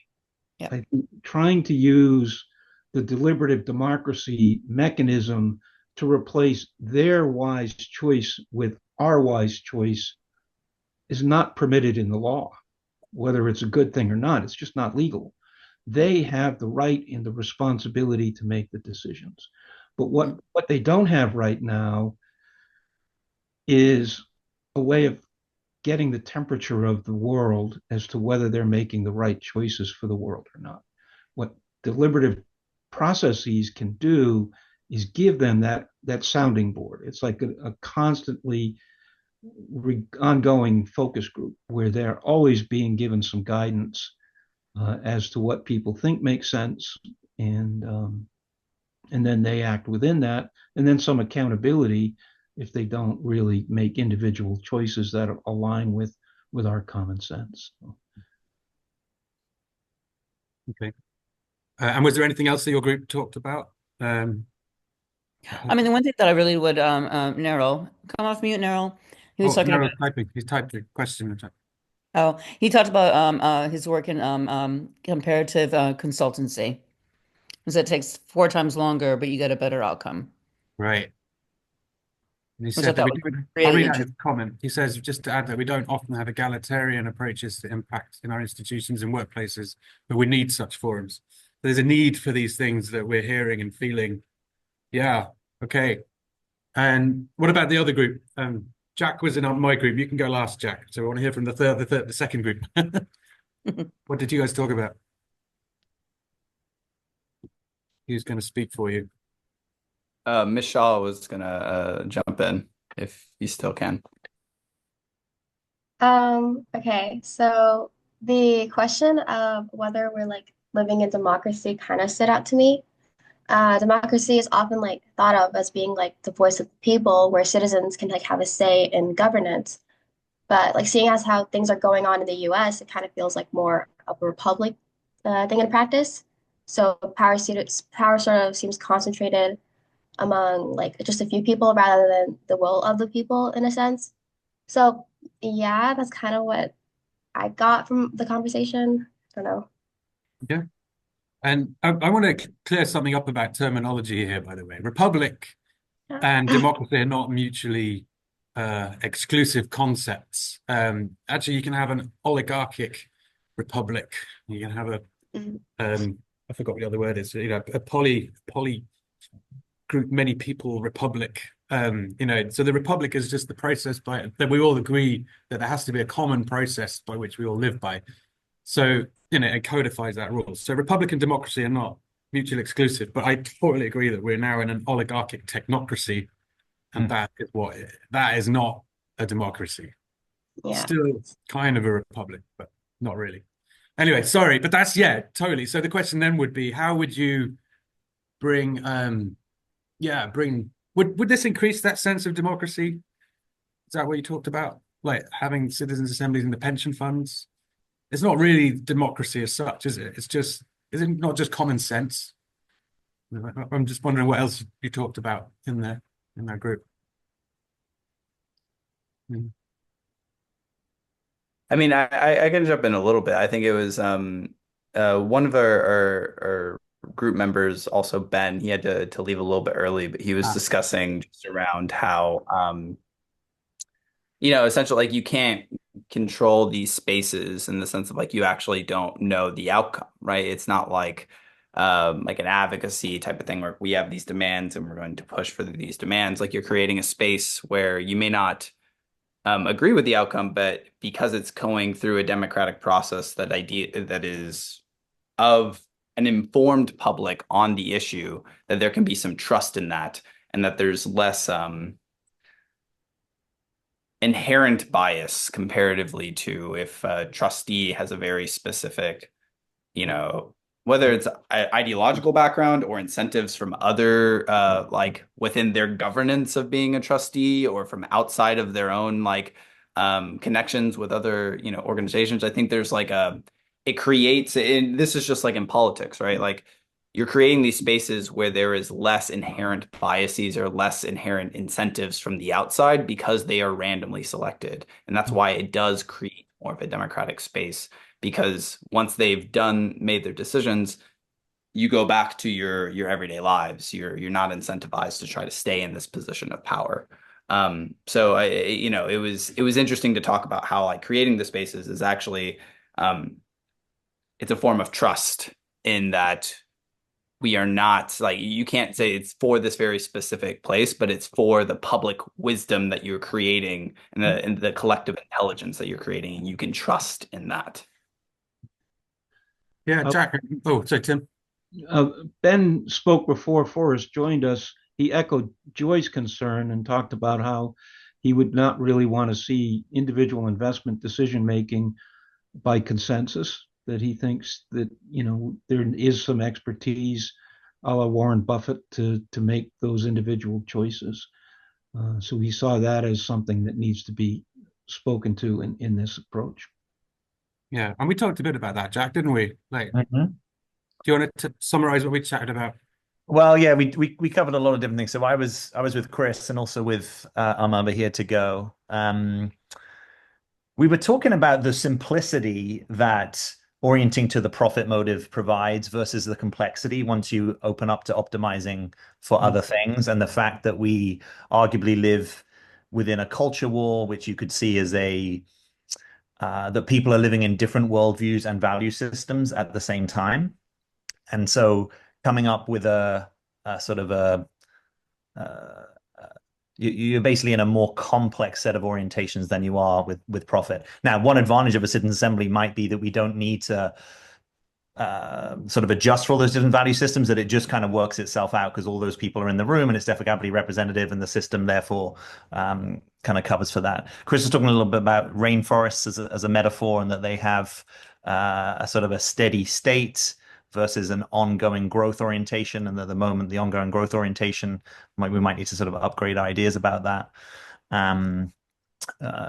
Yeah. I think trying to use the deliberative democracy mechanism to replace their wise choice with our wise choice is not permitted in the law. Whether it's a good thing or not, it's just not legal. They have the right and the responsibility to make the decisions. But what they don't have right now is a way of getting the temperature of the world as to whether they're making the right choices for the world or not. What deliberative processes can do is give them that sounding board. It's like a constantly ongoing focus group where they're always being given some guidance as to what people think makes sense, and then they act within that, and then some accountability if they don't really make individual choices that align with our common sense. Okay. And was there anything else that your group talked about? I mean, the one thing that I really would, Nero, come off mute, Nero. He was Oh, talking no, about, typing. He's typed a question in chat. oh, he talked about his work in comparative consultancy. Because it takes 4 times longer, but you get a better outcome, Right. And he which I said that thought we was don't, I'll really read out his interesting. comment. He says, just to add that we don't often have egalitarian approaches to impact in our institutions and workplaces, but we need such forums. There's a need for these things that we're hearing and feeling. Yeah, okay. And what about the other group? Jack was in my group. You can go last, Jack. So I want to hear from the second group. What did you guys talk about? Who's going to speak for you? Miss Shaw was gonna jump in if you still can. Okay, so the question of whether we're like living in democracy kind of stood out to me. Democracy is often like thought of as being like the voice of the people, where citizens can like have a say in governance. But like seeing as how things are going on in the US, it kind of feels like more of a republic thing in practice. So power sort of seems concentrated among like just a few people rather than the will of the people in a sense. So yeah, that's kind of what I got from the conversation. I don't know. Yeah. And I want to clear something up about terminology here, by the way. Republic Yeah. and democracy are not mutually exclusive concepts. Actually, you can have an oligarchic republic. You can have a Mhm. I forgot what the other word is. You know, a poly group, many people republic. You know, so the republic is just the process by that we all agree that there has to be a common process by which we all live by. So, you know, it codifies that rule. So republic and democracy are not mutually exclusive, but I totally agree that we're now in an oligarchic technocracy, and that is not a democracy. Yeah. Still kind of a republic, but not really. Anyway, sorry, but that's totally. So the question then would be, how would you bring would this increase that sense of democracy? Is that what you talked about? Like having citizens' assemblies in the pension funds? It's not really democracy as such, is it? Is it not just common sense? I'm just wondering what else you talked about in that group. Mm. I mean, I can jump in a little bit. I think it was one of our group members, also Ben, he had to leave a little bit early, but he was Ah, discussing just around how you know, essentially like you can't control these spaces in the sense of like you actually don't know the outcome, right? It's not like an advocacy type of thing where we have these demands and we're going to push for these demands. Like you're creating a space where you may not agree with the outcome, but because it's going through a democratic process, that idea that is of an informed public on the issue, that there can be some trust in that, and that there's less inherent bias comparatively to if a trustee has a very specific, whether it's ideological background or incentives from other, like within their governance of being a trustee or from outside of their own, like, connections with other, organizations. I think there's like it creates, and this is just like in politics, right? Like, you're creating these spaces where there is less inherent biases or less inherent incentives from the outside because they are randomly selected. And that's why it does create more of a democratic space, because once they've made their decisions, you go back to your everyday lives. You're not incentivized to try to stay in this position of power. So it was interesting to talk about how, like, creating the spaces is actually, it's a form of trust in that we are not, like, you can't say it's for this very specific place, but it's for the public wisdom that you're creating and the collective intelligence that you're creating, and you can trust in that. Yeah, Jack. Oh, sorry, Tim. Ben spoke before Forrest joined us. He echoed Joy's concern and talked about how he would not really want to see individual investment decision making by consensus, that he thinks that, there is some expertise a la Warren Buffett to make those individual choices. So he saw that as something that needs to be spoken to in this approach. Yeah, and we talked a bit about that, Jack, didn't we? Like, Mhm. do you want to summarize what we chatted about? Well, yeah, we covered a lot of different things. So I was with Chris and also with Armand here to go. We were talking about the simplicity that orienting to the profit motive provides versus the complexity once you open up to optimizing for other things, and the fact that we arguably live within a culture war, which you could see as that people are living in different worldviews and value systems at the same time. And so coming up with a sort of you're basically in a more complex set of orientations than you are with profit. Now, one advantage of a citizen assembly might be that we don't need to sort of adjust for all those different value systems, that it just kind of works itself out because all those people are in the room and it's democratically representative, and the system therefore kind of covers for that. Chris was talking a little bit about rainforests as a metaphor, and that they have a sort of a steady state versus an ongoing growth orientation, and at the moment the ongoing growth orientation, we might need to sort of upgrade ideas about that.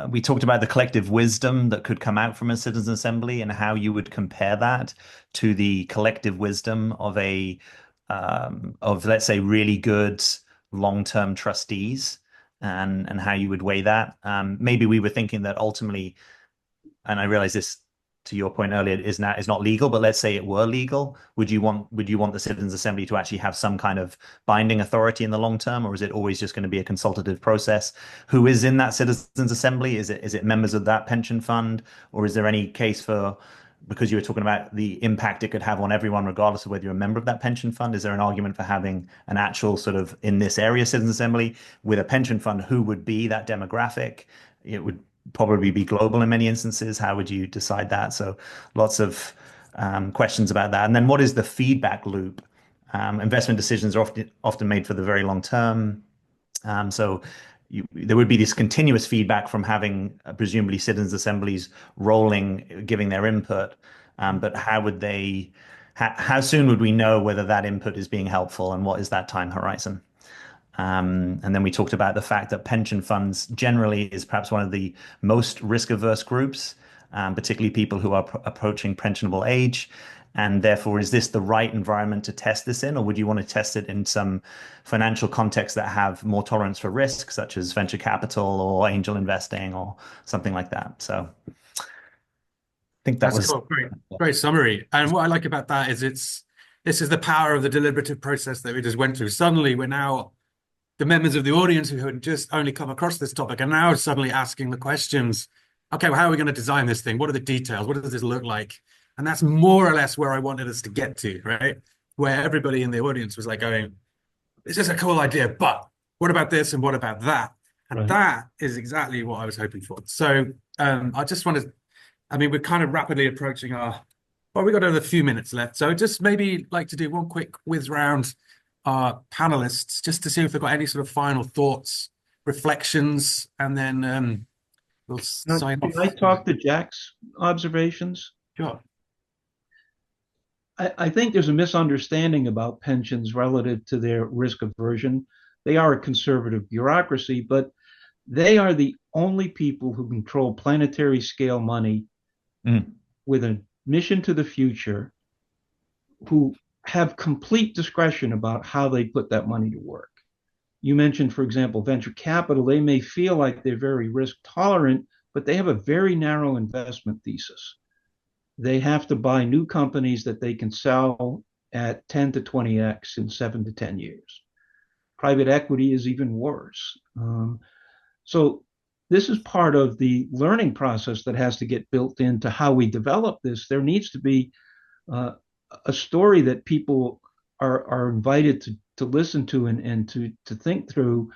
We talked about the collective wisdom that could come out from a citizen assembly and how you would compare that to the collective wisdom of let's say really good long-term trustees, and how you would weigh that. Maybe we were thinking that ultimately, and I realize this to your point earlier, is not legal, but let's say it were legal, would you want the citizens assembly to actually have some kind of binding authority in the long term, or is it always just going to be a consultative process? Who is in that citizens assembly? Is it members of that pension fund, or is there any case for, because you were talking about the impact it could have on everyone regardless of whether you're a member of that pension fund, is there an argument for having an actual sort of in this area citizens assembly with a pension fund? Who would be that demographic? It would probably be global in many instances. How would you decide that? So lots of questions about that. And then what is the feedback loop? Investment decisions are often made for the very long term. So there would be this continuous feedback from having presumably citizens assemblies rolling, giving their input. But how soon would we know whether that input is being helpful, and what is that time horizon? And then we talked about the fact that pension funds generally is perhaps one of the most risk-averse groups, particularly people who are approaching pensionable age. And therefore, is this the right environment to test this in, or would you want to test it in some financial contexts that have more tolerance for risk, such as venture capital or angel investing or something like that? So I think That's cool. Great summary. And what I like about that is this is the power of the deliberative process that we just went through. Suddenly, we're now the members of the audience who had just only come across this topic are now suddenly asking the questions. Okay, well, how are we going to design this thing? What are the details? What does this look like? And that's more or less where I wanted us to get to, right? Where everybody in the audience was like going, this is a cool idea, but what about this and what about that? And that is exactly what I was hoping for. So I just wanted, I mean, we're kind of rapidly approaching our Well, we've got a few minutes left, so just maybe like to do one quick whiz round our panelists just to see if they've got any sort of final thoughts, reflections, and then we'll sign Can off. I talk to Jack's observations? Sure. I think there's a misunderstanding about pensions relative to their risk aversion. They are a conservative bureaucracy, but they are the only people who control planetary scale money with a mission to the future, who have complete discretion about how they put that money to work. You mentioned, for example, venture capital. They may feel like they're very risk tolerant, but they have a very narrow investment thesis. They have to buy new companies that they can sell at 10 to 20x in 7 to 10 years. Private equity is even worse. So this is part of the learning process that has to get built into how we develop this. There needs to be a story that people are invited to listen to and to think through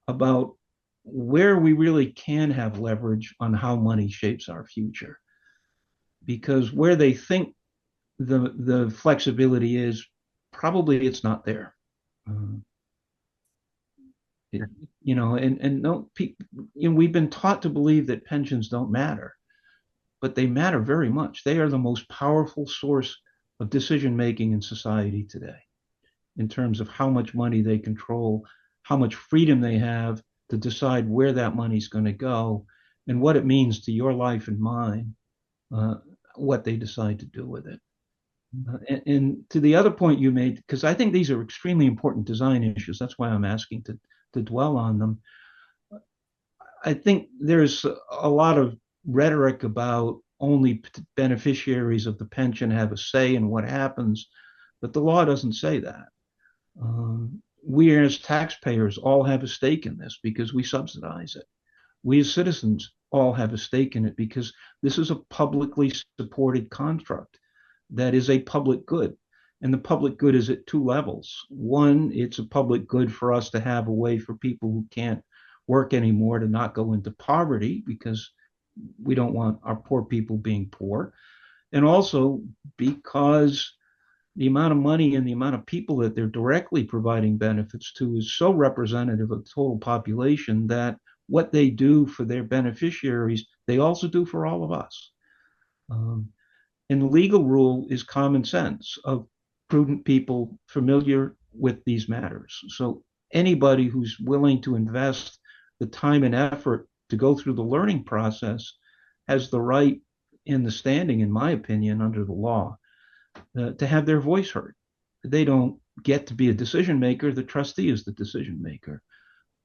about where we really can have leverage on how money shapes our future. Because where they think the flexibility is, probably it's not there. You know, and no, you know, we've been taught to believe that pensions don't matter, but they matter very much. They are the most powerful source of decision making in society today, in terms of how much money they control, how much freedom they have to decide where that money's going to go, and what it means to your life and mine, what they decide to do with it. And to the other point you made, because I think these are extremely important design issues, that's why I'm asking to dwell on them. I think there's a lot of rhetoric about only beneficiaries of the pension have a say in what happens, but the law doesn't say that. We as taxpayers all have a stake in this because we subsidize it. We as citizens all have a stake in it because this is a publicly supported construct that is a public good. And the public good is at two levels. One, it's a public good for us to have a way for people who can't work anymore to not go into poverty, because we don't want our poor people being poor. And also because the amount of money and the amount of people that they're directly providing benefits to is so representative of the total population that what they do for their beneficiaries, they also do for all of us. And the legal rule is common sense of prudent people familiar with these matters. So anybody who's willing to invest the time and effort to go through the learning process has the right and the standing, in my opinion, under the law, to have their voice heard. They don't get to be a decision maker. The trustee is the decision maker,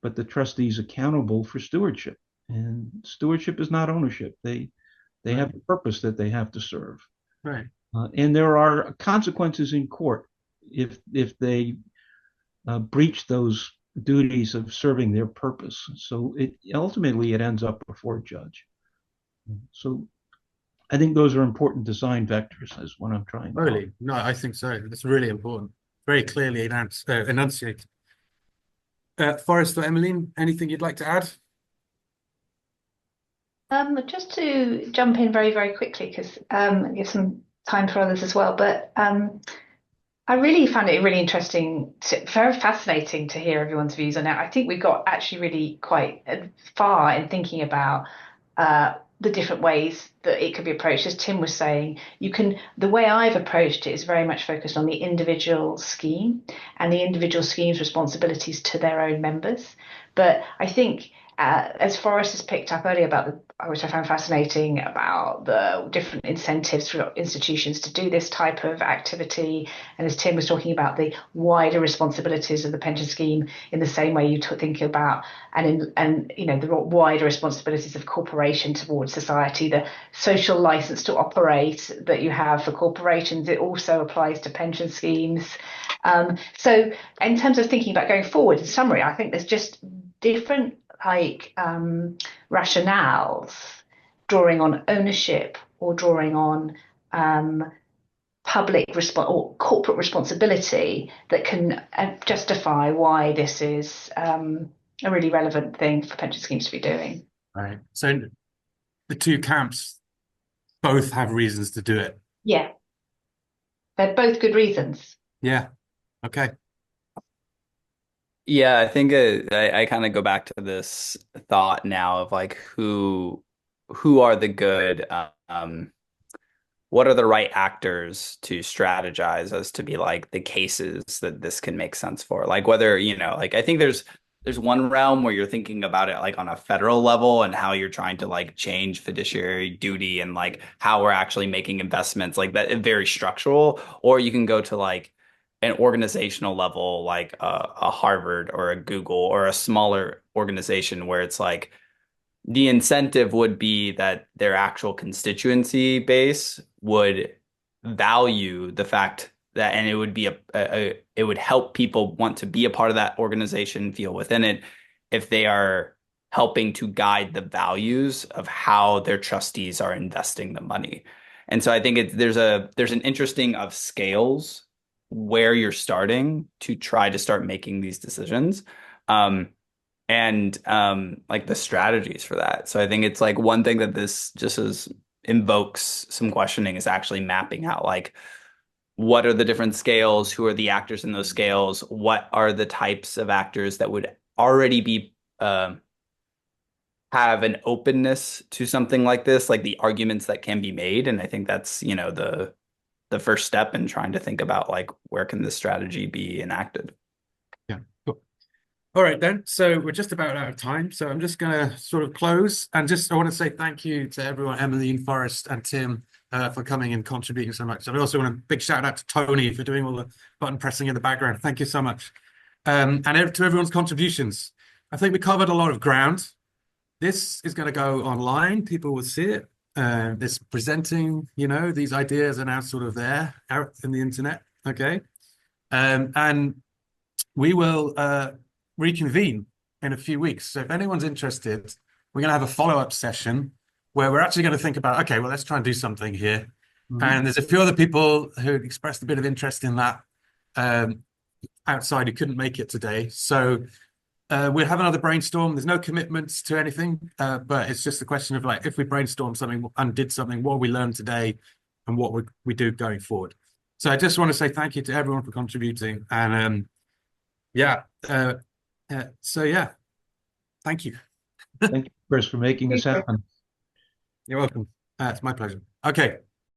but the trustee is accountable for stewardship. And stewardship is not ownership. They have a purpose that they have to serve. Right. And there are consequences in court if they breach those duties of serving their purpose. So ultimately it ends up before a judge. So I think those are important design vectors, is what I'm trying to Really? No, I think so. That's really important. Very clearly enunciated. Forrest or Emmeline, anything you'd like to add? Just to jump in very, very quickly, because give some time for others as well. But I really found it really interesting, very fascinating to hear everyone's views on it. I think we got actually really quite far in thinking about the different ways that it could be approached. As Tim was saying, the way I've approached it is very much focused on the individual scheme and the individual scheme's responsibilities to their own members. But I think, as Forrest has picked up earlier about which I found fascinating, about the different incentives for institutions to do this type of activity, and as Tim was talking about the wider responsibilities of the pension scheme in the same way you think about and you know the wider responsibilities of corporation towards society, the social license to operate that you have for corporations, it also applies to pension schemes. So in terms of thinking about going forward, in summary, I think there's just different rationales drawing on ownership or drawing on public or corporate responsibility that can justify why this is a really relevant thing for pension schemes to be doing. Right. So the two camps both have reasons to do it. Yeah, they're both good reasons. Yeah. Okay. Yeah, I think I kind of go back to this thought now of like who are the good what are the right actors to strategize as to be like the cases that this can make sense for? Like whether, like I think there's one realm where you're thinking about it like on a federal level and how you're trying to like change fiduciary duty and like how we're actually making investments like that very structural, or you can go to like an organizational level like a Harvard or a Google or a smaller organization where it's like the incentive would be that their actual constituency base would value the fact that, and it would be it would help people want to be a part of that organization, feel within it, if they are helping to guide the values of how their trustees are investing the money. And so I think there's an interesting of scales where you're starting to try to start making these decisions. And like the strategies for that. So I think it's like one thing that this just as invokes some questioning is actually mapping out like what are the different scales, who are the actors in those scales, what are the types of actors that would already be have an openness to something like this, like the arguments that can be made. And I think that's, the first step in trying to think about like where can this strategy be enacted. Yeah. Cool. All right, then. So we're just about out of time. So I'm just going to sort of close and I want to say thank you to everyone, Emmeline, Forrest, and Tim, for coming and contributing so much. And I also want a big shout out to Tony for doing all the button pressing in the background. Thank you so much. And to everyone's contributions. I think we covered a lot of ground. This is going to go online. People will see it. This presenting, these ideas are now sort of there out in the internet. Okay. And we will reconvene in a few weeks. So if anyone's interested, we're going to have a follow-up session where we're actually going to think about, okay, well, let's try and do something here. And there's a few other people who expressed a bit of interest in that outside who couldn't make it today. So we'll have another brainstorm. There's no commitments to anything, but it's just a question of like, if we brainstorm something and did something, what we learned today and what we do going forward. So I just want to say thank you to everyone for contributing. And so yeah, thank you. Thank you, Chris, for making this happen. You're welcome. It's my pleasure. Okay.